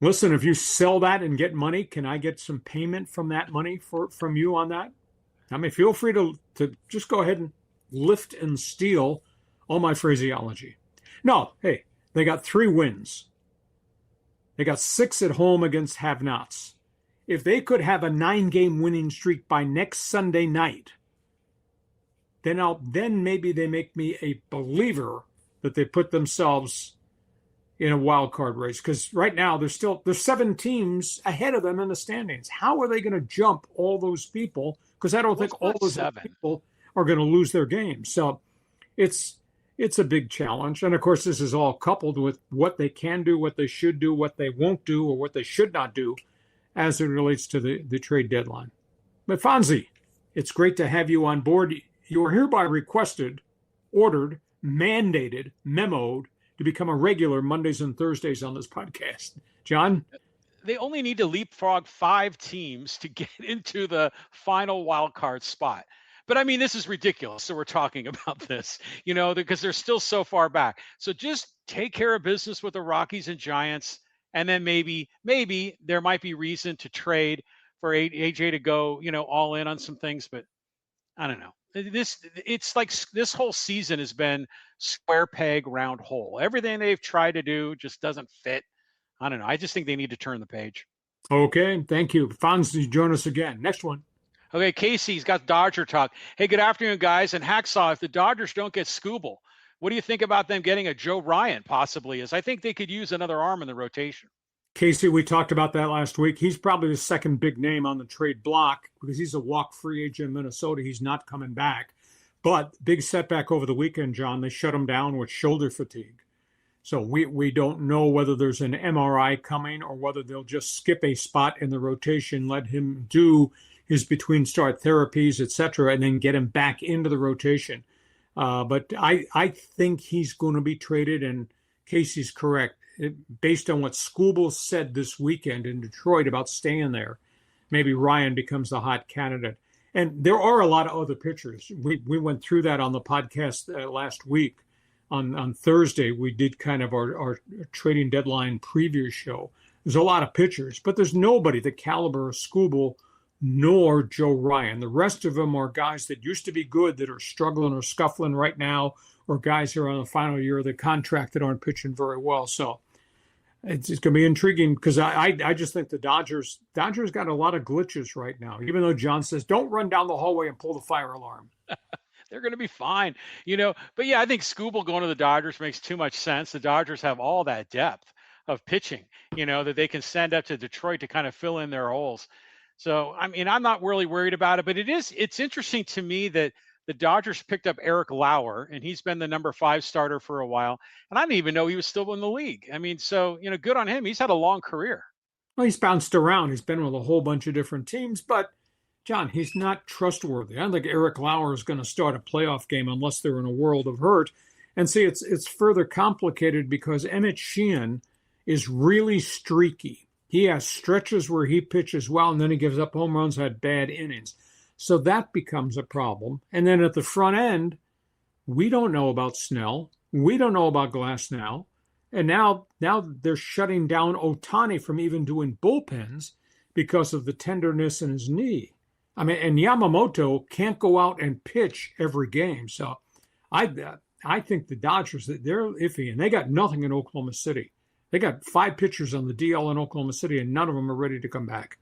Listen, if you sell that and get money, can I get some payment from that money from you on that? I mean, feel free to just go ahead and lift and steal all my phraseology. No, hey, they got 3 wins. They got 6 at home against have-nots. If they could have a 9-game winning streak by next Sunday night, then maybe they make me a believer that they put themselves in a wild card race. Because right now there's 7 teams ahead of them in the standings. How are they going to jump all those people? Because I don't think all those people are going to lose their games. So it's a big challenge. And of course, this is all coupled with what they can do, what they should do, what they won't do, or what they should not do as it relates to the trade deadline. But Fonzie, it's great to have you on board. You are hereby requested, ordered, mandated, memoed to become a regular Mondays and Thursdays on this podcast. John? They only need to leapfrog 5 teams to get into the final wild card spot. But I mean, this is ridiculous. So we're talking about this, because they're still so far back. So just take care of business with the Rockies and Giants. And then maybe there might be reason to trade for AJ to go, all in on some things. But I don't know. It's like this whole season has been square peg, round hole. Everything they've tried to do just doesn't fit. I don't know. I just think they need to turn the page. Okay. Thank you. Fonzie, join us again. Next one. Okay. Casey's got Dodger talk. Hey, good afternoon, guys. And Hacksaw, if the Dodgers don't get Scooble, what do you think about them getting a Joe Ryan possibly? As I think they could use another arm in the rotation. Casey, we talked about that last week. He's probably the second big name on the trade block because he's a walk free agent in Minnesota. He's not coming back. But big setback over the weekend, John. They shut him down with shoulder fatigue. So we don't know whether there's an MRI coming or whether they'll just skip a spot in the rotation, let him do his between start therapies, et cetera, and then get him back into the rotation. But I think he's going to be traded, and Casey's correct. Based on what Skubal said this weekend in Detroit about staying there, maybe Ryan becomes the hot candidate. And there are a lot of other pitchers. We went through that on the podcast last week. On Thursday, we did kind of our trading deadline preview show. There's a lot of pitchers, but there's nobody the caliber of Skubal nor Joe Ryan. The rest of them are guys that used to be good that are struggling or scuffling right now, or guys who are on the final year of the contract that aren't pitching very well. So it's going to be intriguing because I just think the Dodgers got a lot of glitches right now, even though John says, don't run down the hallway and pull the fire alarm. They're going to be fine, But yeah, I think Skubal going to the Dodgers makes too much sense. The Dodgers have all that depth of pitching, that they can send up to Detroit to kind of fill in their holes. So, I mean, I'm not really worried about it, but it's interesting to me that the Dodgers picked up Eric Lauer, and he's been the number 5 starter for a while. And I didn't even know he was still in the league. I mean, so, good on him. He's had a long career. Well, he's bounced around. He's been with a whole bunch of different teams, but John, he's not trustworthy. I don't think Eric Lauer is going to start a playoff game unless they're in a world of hurt. And see, it's further complicated because Emmett Sheehan is really streaky. He has stretches where he pitches well, and then he gives up home runs, had bad innings. So that becomes a problem. And then at the front end, we don't know about Snell. We don't know about Glasnow. And now they're shutting down Ohtani from even doing bullpens because of the tenderness in his knee. I mean, and Yamamoto can't go out and pitch every game. So I think the Dodgers, they're iffy, and they got nothing in Oklahoma City. They got 5 pitchers on the DL in Oklahoma City, and none of them are ready to come back.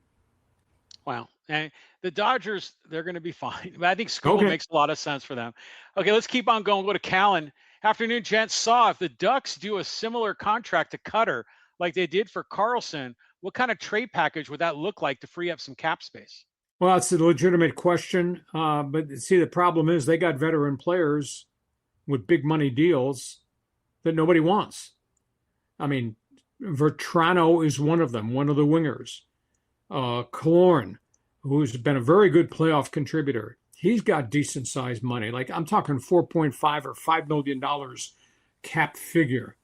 Wow. And the Dodgers, they're going to be fine. I think Skubal makes a lot of sense for them. Okay, let's keep on going. Go to Callan. Afternoon, gents. Saw if the Ducks do a similar contract to Cutter like they did for Carlson, what kind of trade package would that look like to free up some cap space? Well, it's a legitimate question. But see, the problem is they got veteran players with big money deals that nobody wants. I mean, Vertrano is one of them, one of the wingers. Killorn, who's been a very good playoff contributor, he's got decent sized money. Like I'm talking $4.5 or $5 million cap figure.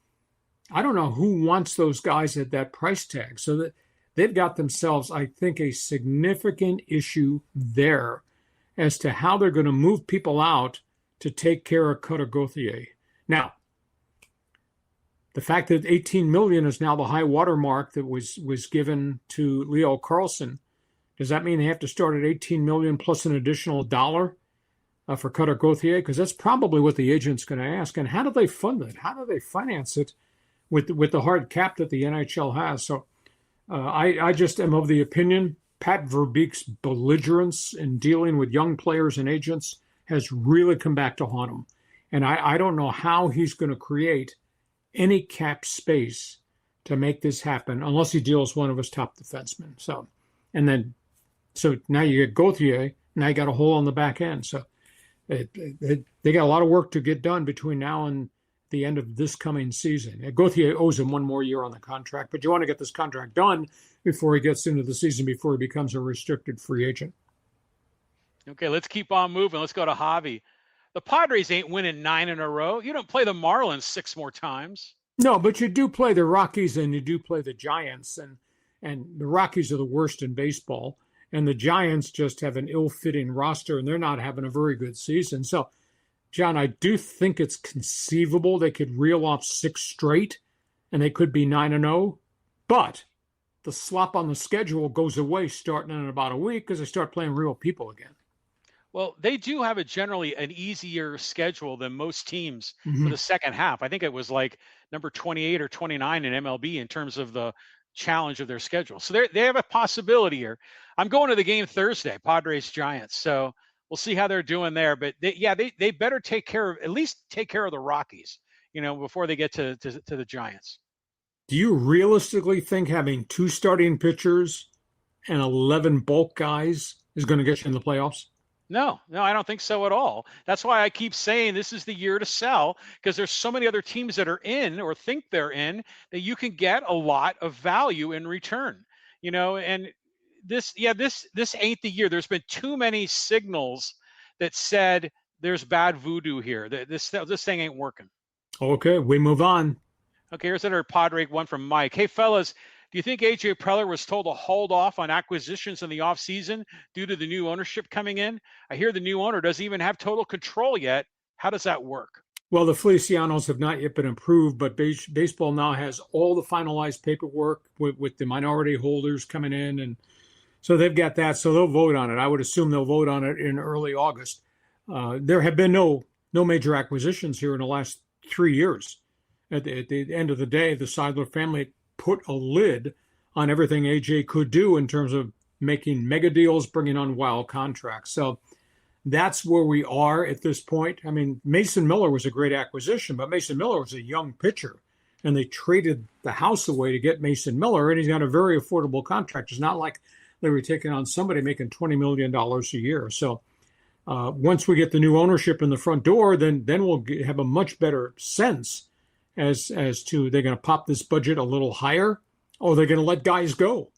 I don't know who wants those guys at that price tag. So that they've got themselves, I think, a significant issue there as to how they're going to move people out to take care of Cutter Gauthier. Now, the fact that $18 million is now the high water mark that was given to Leo Carlson, does that mean they have to start at $18 million plus an additional dollar for Cutter Gauthier? Because that's probably what the agent's going to ask. And how do they fund it? How do they finance it with the hard cap that the NHL has? So I just am of the opinion Pat Verbeek's belligerence in dealing with young players and agents has really come back to haunt him. And I don't know how he's going to create any cap space to make this happen unless he deals one of his top defensemen. So now you get Gauthier, now you got a hole on the back end. So they got a lot of work to get done between now and the end of this coming season. Gauthier owes him one more year on the contract, but you want to get this contract done before he gets into the season, before he becomes a restricted free agent. Okay, let's keep on moving. Let's go to Javi. The Padres ain't winning 9 in a row. You don't play the Marlins 6 more times. No, but you do play the Rockies and you do play the Giants, and the Rockies are the worst in baseball, and the Giants just have an ill-fitting roster, and they're not having a very good season. So, John, I do think it's conceivable they could reel off 6 straight, and they could be 9-0, but the slop on the schedule goes away starting in about a week because they start playing real people again. Well, they do have generally an easier schedule than most teams for the second half. I think it was like number 28 or 29 in MLB in terms of the challenge of their schedule. So they have a possibility here. I'm going to the game Thursday, Padres Giants. So we'll see how they're doing there. But they better at least take care of the Rockies, before they get to the Giants. Do you realistically think having 2 starting pitchers and 11 bulk guys is going to get you in the playoffs? No, I don't think so at all. That's why I keep saying this is the year to sell, because there's so many other teams that are in or think they're in that you can get a lot of value in return. And this ain't the year. There's been too many signals that said there's bad voodoo here. This thing ain't working. Okay, we move on. Okay, here's another Padre one from Mike. Hey, fellas, do you think A.J. Preller was told to hold off on acquisitions in the offseason due to the new ownership coming in? I hear the new owner doesn't even have total control yet. How does that work? Well, the Felicianos have not yet been approved, but baseball now has all the finalized paperwork with the minority holders coming in. And so they've got that. So they'll vote on it. I would assume they'll vote on it in early August. There have been no major acquisitions here in the last 3 years. At the end of the day, the Seidler family put a lid on everything AJ could do in terms of making mega deals, bringing on wild contracts. So that's where we are at this point. I mean, Mason Miller was a great acquisition, but Mason Miller was a young pitcher, and they traded the house away to get Mason Miller, and he's got a very affordable contract. It's not like they were taking on somebody making $20 million a year. So once we get the new ownership in the front door, then we'll have a much better sense as to they're going to pop this budget a little higher, or they're going to let guys go,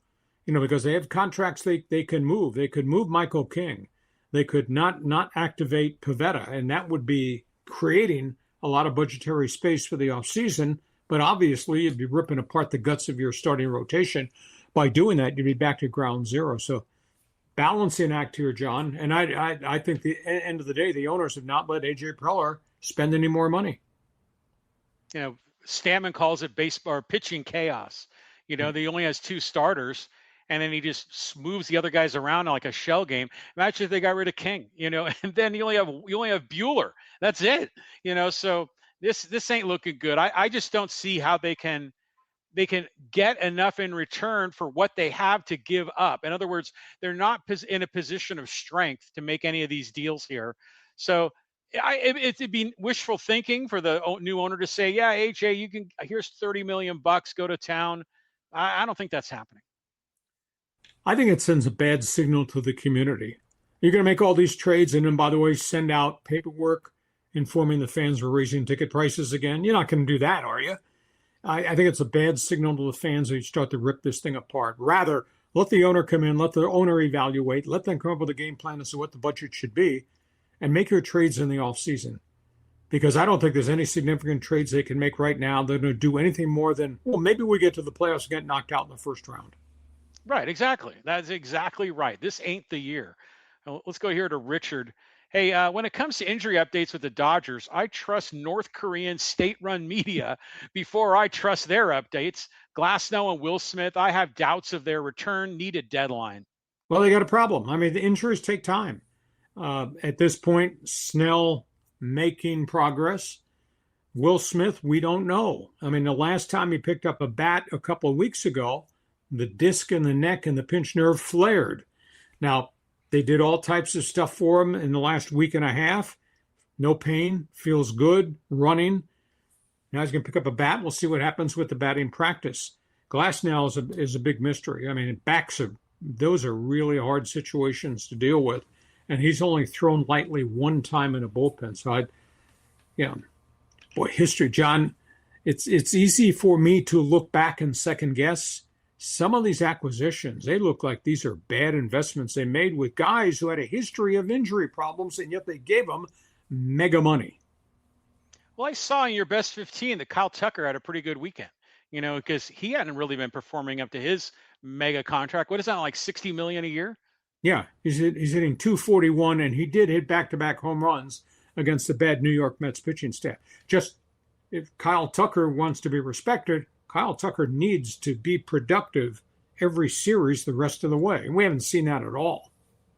because they have contracts they can move. They could move Michael King. They could not activate Pivetta, and that would be creating a lot of budgetary space for the offseason. But obviously, you'd be ripping apart the guts of your starting rotation. By doing that, you'd be back to ground zero. So balancing act here, John. And I think the end of the day, the owners have not let A.J. Preller spend any more money. Stammen calls it baseball or pitching chaos. He only has 2 starters, and then he just moves the other guys around like a shell game. Imagine if they got rid of King, and then you only have Bueller. That's it, So this ain't looking good. I just don't see how they can get enough in return for what they have to give up. In other words, they're not in a position of strength to make any of these deals here. So it'd be wishful thinking for the new owner to say, yeah, AJ, here's $30 million, go to town. I don't think that's happening. I think it sends a bad signal to the community. You're going to make all these trades and then, by the way, send out paperwork informing the fans we're raising ticket prices again. You're not going to do that, are you? I think it's a bad signal to the fans that you start to rip this thing apart. Rather, let the owner come in, let the owner evaluate, let them come up with a game plan as to what the budget should be, and make your trades in the offseason. Because I don't think there's any significant trades they can make right now. They're going to do anything more than, well, maybe we get to the playoffs and get knocked out in the first round. Right, exactly. That's exactly right. This ain't the year. Let's go here to Richard. Hey, when it comes to injury updates with the Dodgers, I trust North Korean state-run media before I trust their updates. Glasnow and Will Smith, I have doubts of their return, need a deadline. Well, they got a problem. I mean, the injuries take time. At this point, Snell making progress. Will Smith, we don't know. I mean, the last time he picked up a bat a couple of weeks ago, the disc in the neck and the pinched nerve flared. Now, they did all types of stuff for him in the last week and a half. No pain, feels good, running. Now he's going to pick up a bat. We'll see what happens with the batting practice. Glasnow is a big mystery. I mean, those are really hard situations to deal with. And he's only thrown lightly one time in a bullpen. So history, John, it's easy for me to look back and second guess. Some of these acquisitions, they look like these are bad investments they made with guys who had a history of injury problems, and yet they gave them mega money. Well, I saw in your best 15 that Kyle Tucker had a pretty good weekend, because he hadn't really been performing up to his mega contract. What is that, like $60 million a year? Yeah, he's hitting 241, and he did hit back-to-back home runs against the bad New York Mets pitching staff. Just if Kyle Tucker wants to be respected, Kyle Tucker needs to be productive every series the rest of the way. And we haven't seen that at all.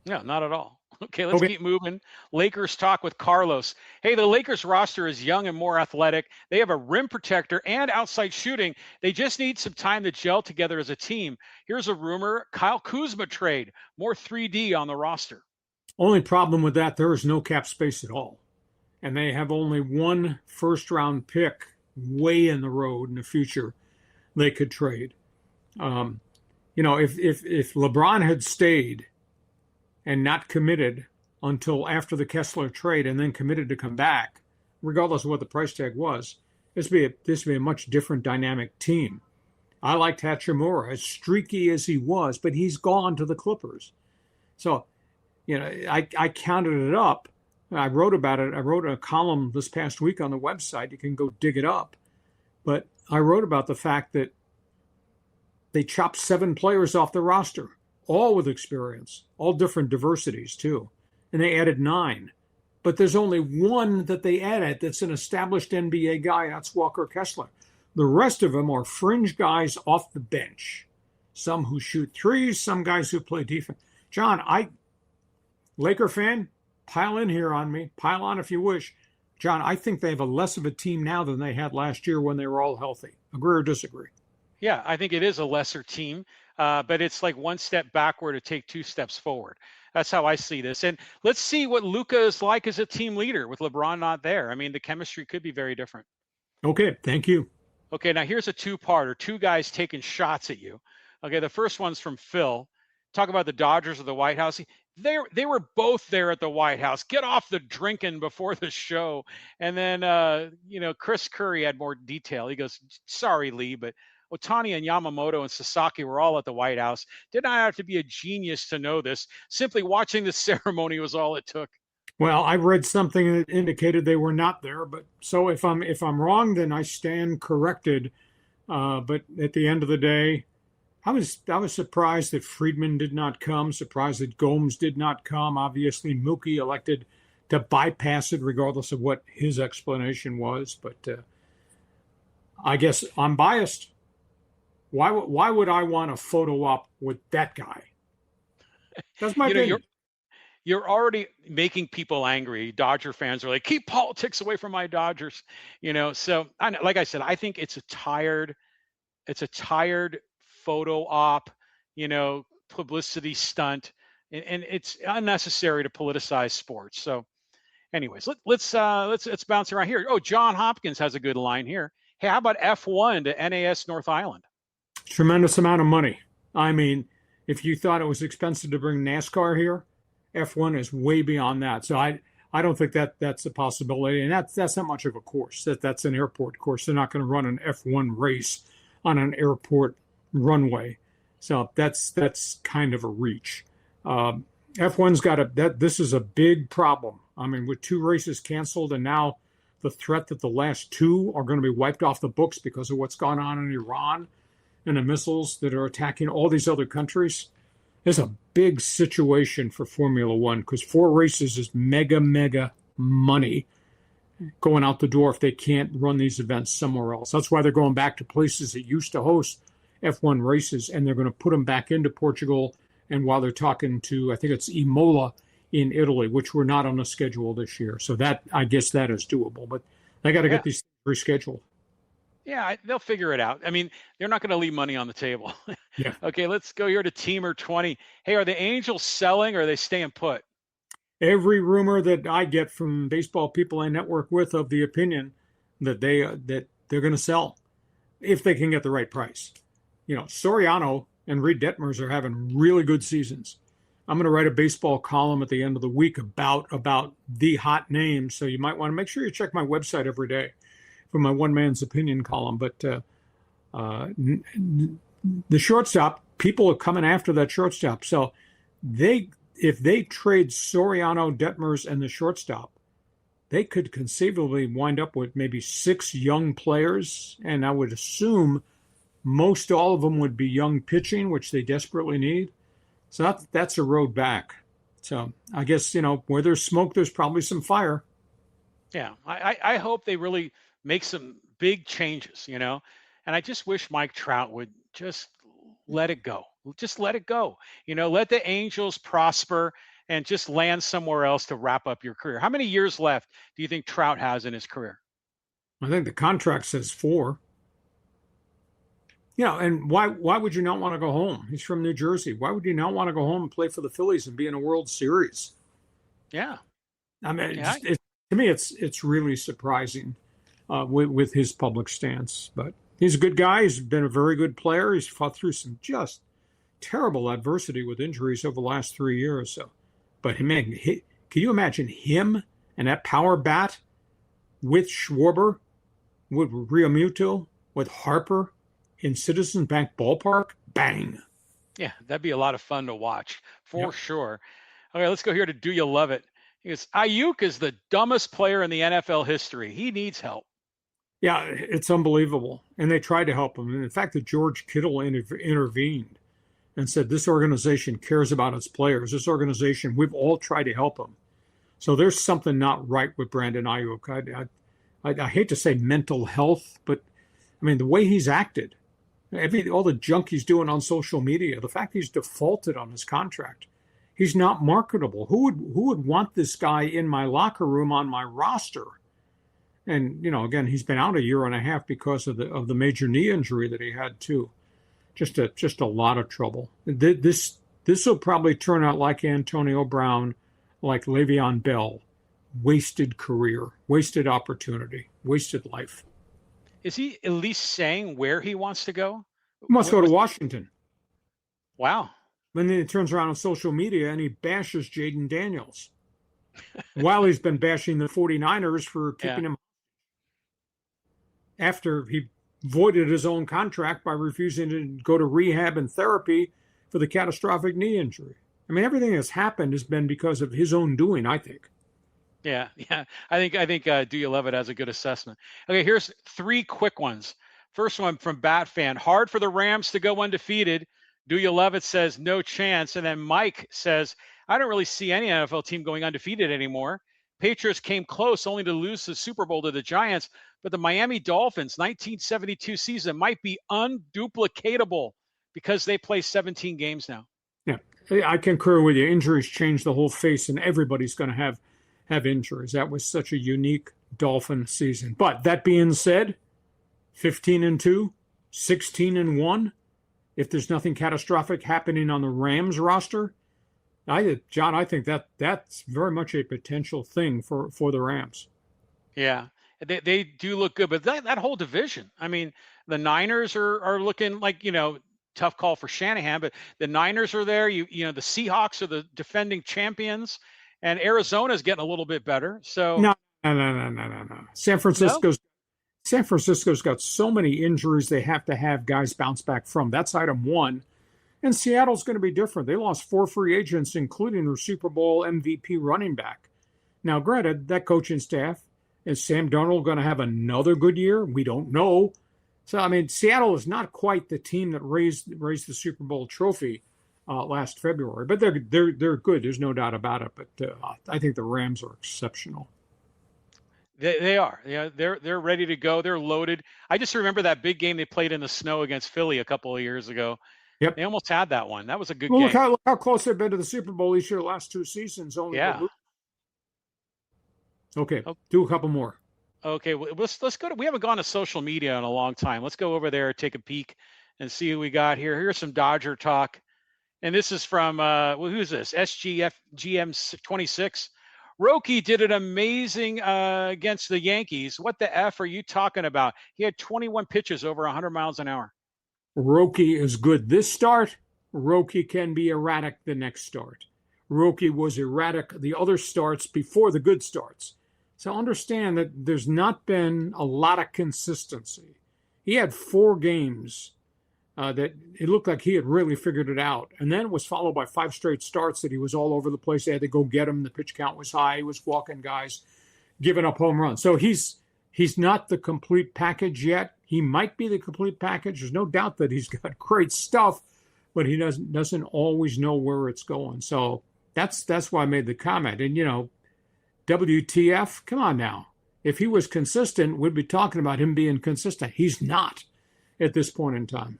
No, not at all. Okay, let's keep moving. Lakers talk with Carlos. Hey, the Lakers roster is young and more athletic. They have a rim protector and outside shooting. They just need some time to gel together as a team. Here's a rumor, Kyle Kuzma trade, more 3D on the roster. Only problem with that, there is no cap space at all. And they have only one first-round pick way in the road in the future they could trade. If LeBron had stayed and not committed until after the Kessler trade and then committed to come back, regardless of what the price tag was, this would be a much different dynamic team. I liked Hachimura, as streaky as he was, but he's gone to the Clippers. So, I counted it up. I wrote about it. I wrote a column this past week on the website. You can go dig it up. But I wrote about the fact that they chopped 7 players off the roster, all with experience, all different diversities too. And they added 9. But there's only one that they added that's an established NBA guy. That's Walker Kessler. The rest of them are fringe guys off the bench. Some who shoot threes, some guys who play defense. John, Laker fan, pile in here on me. Pile on if you wish. John, I think they have a less of a team now than they had last year when they were all healthy. Agree or disagree? Yeah, I think it is a lesser team, but it's like one step backward to take 2 steps forward. That's how I see this. And let's see what Luka is like as a team leader with LeBron not there. I mean, the chemistry could be very different. Okay, thank you. Okay, now here's a 2-parter. 2 guys taking shots at you. Okay, the first one's from Phil. Talk about the Dodgers or the White House. They were both there at the White House. Get off the drinking before the show. And then, Chris Curry had more detail. He goes, sorry, Lee, but Ohtani and Yamamoto and Sasaki were all at the White House. Did not have to be a genius to know this. Simply watching the ceremony was all it took. Well, I read something that indicated they were not there, but so if I'm wrong, then I stand corrected. But at the end of the day, I was surprised that Friedman did not come, surprised that Gomes did not come. Obviously, Mookie elected to bypass it regardless of what his explanation was. But I guess I'm biased. Why would I want a photo op with that guy? That's my opinion. You're already making people angry. Dodger fans are like, keep politics away from my Dodgers. So like I said, I think it's a tired photo op, publicity stunt, and it's unnecessary to politicize sports. So anyways, let's bounce around here. Oh, John Hopkins has a good line here. Hey, how about F1 to NAS North Island? Tremendous amount of money. I mean, if you thought it was expensive to bring NASCAR here, F1 is way beyond that. So I don't think that's a possibility. And that's not much of a course. That's an airport course. They're not going to run an F1 race on an airport runway. So that's kind of a reach. F1's this is a big problem. I mean, with 2 races canceled and now the threat that the last 2 are going to be wiped off the books because of what's gone on in Iran and the missiles that are attacking all these other countries. There's a big situation for Formula One because 4 races is mega money going out the door if they can't run these events somewhere else. That's why they're going back to places that used to host F1 races, and they're going to put them back into Portugal. And while they're talking to, I think it's Imola in Italy, which were not on the schedule this year. So I guess that is doable, but they got to get these rescheduled. Yeah, they'll figure it out. I mean, they're not going to leave money on the table. Yeah. Okay, let's go here to Teamer 20. Hey, are the Angels selling or are they staying put? Every rumor that I get from baseball people I network with of the opinion that they're going to sell if they can get the right price. Soriano and Reed Detmers are having really good seasons. I'm going to write a baseball column at the end of the week about the hot names. So you might want to make sure you check my website every day for my one man's opinion column. But the shortstop, people are coming after that shortstop. So if they trade Soriano, Detmers, and the shortstop, they could conceivably wind up with maybe 6 young players. And I would assume most all of them would be young pitching, which they desperately need. So that's a road back. So I guess, where there's smoke, there's probably some fire. Yeah, I hope they really make some big changes, and I just wish Mike Trout would just let it go. Just let it go. Let the Angels prosper and just land somewhere else to wrap up your career. How many years left do you think Trout has in his career? I think the contract says 4. And why would you not want to go home? He's from New Jersey. Why would you not want to go home and play for the Phillies and be in a World Series? Yeah. I mean, to me, it's really surprising with his public stance. But He's a good guy. He's been a very good player. He's fought through some just terrible adversity with injuries over the last 3 years. So, but man, can you imagine him and that power bat with Schwarber, with Realmuto, with Harper in Citizens Bank Ballpark? Bang! Yeah, that'd be a lot of fun to watch for sure. Okay, let's go here to Do You Love It? He goes, Ayuk is the dumbest player in the NFL history. He needs help. Yeah, it's unbelievable. And they tried to help him. And in fact, the George Kittle intervened and said, this organization cares about its players. This organization, we've all tried to help him. So there's something not right with Brandon Ayuk. I hate to say mental health, but I mean, the way he's acted, all the junk he's doing on social media, the fact he's defaulted on his contract, he's not marketable. Who would want this guy in my locker room on my roster? And, again, he's been out a year and a half because of the major knee injury that he had, too. Just a lot of trouble. This will probably turn out like Antonio Brown, like Le'Veon Bell. Wasted career, wasted opportunity, wasted life. Is he at least saying where he wants to go? He wants to go to Washington. Wow. And then he turns around on social media and he bashes Jaden Daniels while he's been bashing the 49ers for keeping him after he voided his own contract by refusing to go to rehab and therapy for the catastrophic knee injury. I mean, everything that's happened has been because of his own doing, I think. Yeah. I think Do You Love It has a good assessment. Okay, here's 3 quick ones. First one from Bat Fan. Hard for the Rams to go undefeated. Do You Love It says no chance. And then Mike says, I don't really see any NFL team going undefeated anymore. Patriots came close only to lose the Super Bowl to the Giants, but the Miami Dolphins 1972 season might be unduplicatable because they play 17 games now. Yeah, I concur with you. Injuries change the whole face, and everybody's going to have injuries. That was such a unique Dolphin season. But that being said, 15-2, 16-1. If there's nothing catastrophic happening on the Rams roster, John, I think that's very much a potential thing for the Rams. Yeah, they do look good, but that whole division. I mean, the Niners are looking like, tough call for Shanahan, but the Niners are there. The Seahawks are the defending champions, and Arizona's getting a little bit better. So no. San Francisco's got so many injuries they have to have guys bounce back from. That's item one. And Seattle's going to be different. They lost 4 free agents, including their Super Bowl MVP running back. Now, granted, that coaching staff, is Sam Darnold going to have another good year? We don't know. So, I mean, Seattle is not quite the team that raised the Super Bowl trophy last February, but they're good. There's no doubt about it. But I think the Rams are exceptional. They are. Yeah, they're ready to go. They're loaded. I just remember that big game they played in the snow against Philly a couple of years ago. Yep. They almost had that one. That was a good game. Look how close they've been to the Super Bowl each year, the last 2 seasons. Okay, do a couple more. Okay, well, let's go to. We haven't gone to social media in a long time. Let's go over there, take a peek, and see who we got here. Here's some Dodger talk, and this is from who's this? SGM26. Roki did an amazing against the Yankees. What the F are you talking about? He had 21 pitches over 100 miles an hour. Roki is good this start. Roki can be erratic the next start. Roki was erratic the other starts before the good starts. So understand that there's not been a lot of consistency. He had 4 games that it looked like he had really figured it out. And then it was followed by 5 straight starts that he was all over the place. They had to go get him. The pitch count was high. He was walking guys, giving up home runs. So he's not the complete package yet. He might be the complete package. There's no doubt that he's got great stuff, but he doesn't always know where it's going. So that's why I made the comment. And, WTF, come on now. If he was consistent, we'd be talking about him being consistent. He's not at this point in time.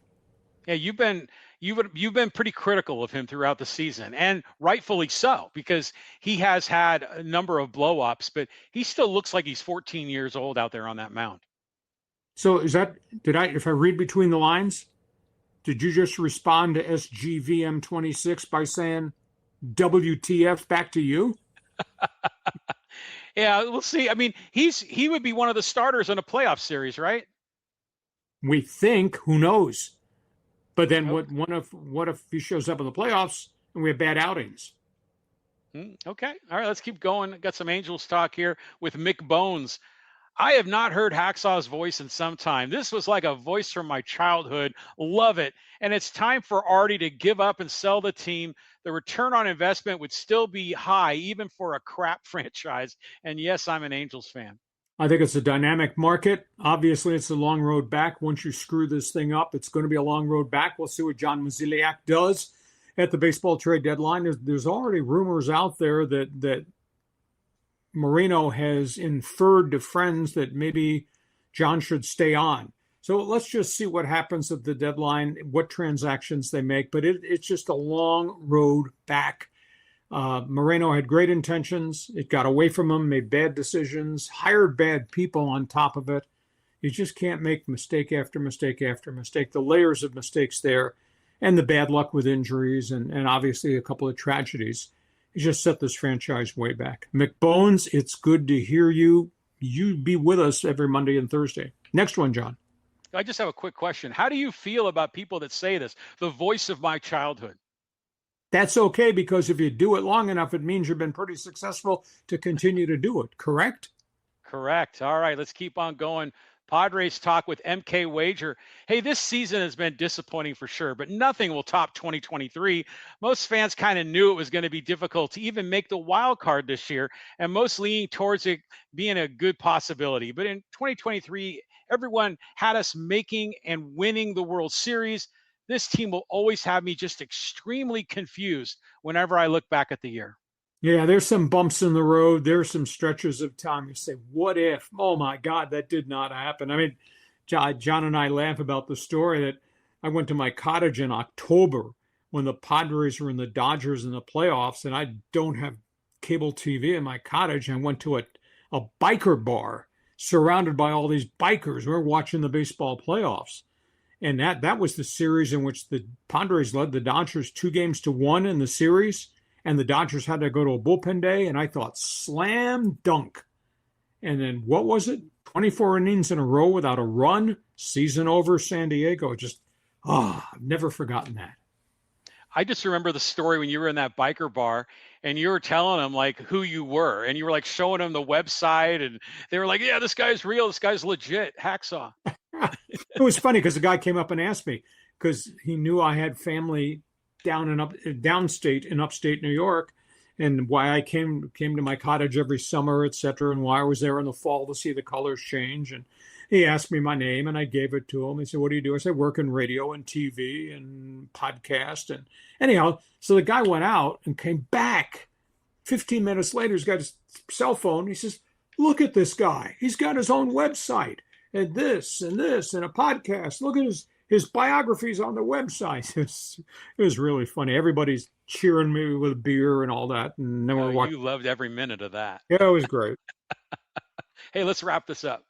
Yeah, you've been pretty critical of him throughout the season, and rightfully so, because he has had a number of blow-ups, but he still looks like he's 14 years old out there on that mound. So if I read between the lines, did you just respond to SGVM26 by saying WTF back to you? Yeah, we'll see. I mean, he would be one of the starters in a playoff series, right? We think, who knows? But then what if he shows up in the playoffs and we have bad outings? Okay. All right, let's keep going. Got some Angels talk here with Mick Bones. I have not heard Hacksaw's voice in some time. This was like a voice from my childhood. Love it. And it's time for Artie to give up and sell the team. The return on investment would still be high, even for a crap franchise. And yes, I'm an Angels fan. I think it's a dynamic market. Obviously, it's a long road back. Once you screw this thing up, it's going to be a long road back. We'll see what John Mozeliak does at the baseball trade deadline. There's already rumors out there that Moreno has inferred to friends that maybe John should stay on. So let's just see what happens at the deadline, what transactions they make. But it's just a long road back. Moreno had great intentions. It got away from him, made bad decisions, hired bad people on top of it. You just can't make mistake after mistake after mistake. The layers of mistakes there and the bad luck with injuries and obviously a couple of tragedies. He just set this franchise way back. McBones, it's good to hear you. You be with us every Monday and Thursday. Next one, John. I just have a quick question. How do you feel about people that say this, the voice of my childhood? That's okay, because if you do it long enough, it means you've been pretty successful to continue to do it, correct? Correct. All right, let's keep on going. Padres talk with MK Wager. Hey, this season has been disappointing for sure, but nothing will top 2023. Most fans kind of knew it was going to be difficult to even make the wild card this year, and most leaning towards it being a good possibility. But in 2023, everyone had us making and winning the World Series. This team will always have me just extremely confused whenever I look back at the year. Yeah, there's some bumps in the road. There's some stretches of time. You say, what if? Oh, my God, that did not happen. I mean, John and I laugh about the story that I went to my cottage in October when the Padres were in the Dodgers in the playoffs, and I don't have cable TV in my cottage. I went to a biker bar surrounded by all these bikers. We're watching the baseball playoffs. And that was the series in which the Padres led the Dodgers 2-1 in the series. And the Dodgers had to go to a bullpen day, and I thought, slam dunk. And then what was it? 24 innings in a row without a run, season over, San Diego. Just, I've never forgotten that. I just remember the story when you were in that biker bar and you were telling them like who you were, and you were like showing them the website, and they were like, yeah, this guy's real. This guy's legit. Hacksaw. It was funny because the guy came up and asked me because he knew I had family downstate in upstate New York, and why I came to my cottage every summer, etc., and why I was there in the fall to see the colors change. And he asked me my name, and I gave it to him. He said, "What do you do?" I said, "Work in radio and TV and podcast." And anyhow, so the guy went out and came back 15 minutes later. He's got his cell phone. He says, "Look at this guy. He's got his own website and this and this and a podcast. Look at his biographies on the website." It was really funny. Everybody's cheering me with beer and all that. And then you loved every minute of that. Yeah, it was great. Hey, let's wrap this up.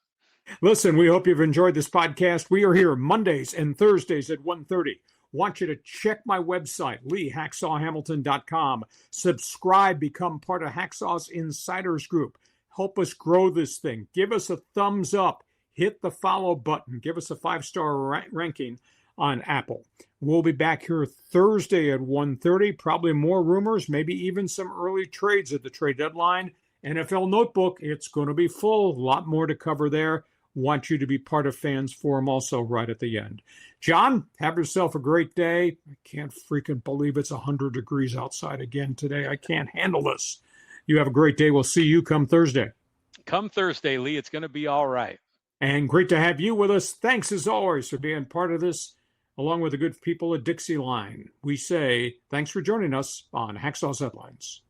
Listen, we hope you've enjoyed this podcast. We are here Mondays and Thursdays at 1:30. Want you to check my website, LeeHacksawHamilton.com. Subscribe, become part of Hacksaw's Insiders Group. Help us grow this thing. Give us a thumbs up. Hit the follow button. Give us a 5-star ranking on Apple. We'll be back here Thursday at 1:30. Probably more rumors, maybe even some early trades at the trade deadline. NFL Notebook, it's going to be full. A lot more to cover there. Want you to be part of Fans Forum also right at the end. John, have yourself a great day. I can't freaking believe it's 100 degrees outside again today. I can't handle this. You have a great day. We'll see you come Thursday. Come Thursday, Lee. It's going to be all right. And great to have you with us. Thanks, as always, for being part of this, along with the good people at Dixieline. We say thanks for joining us on Hacksaw's Headlines.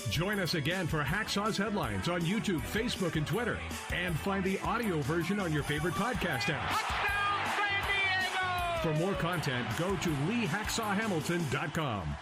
Join us again for Hacksaw's Headlines on YouTube, Facebook, and Twitter. And find the audio version on your favorite podcast app. Touchdown, San Diego! For more content, go to LeeHacksawHamilton.com.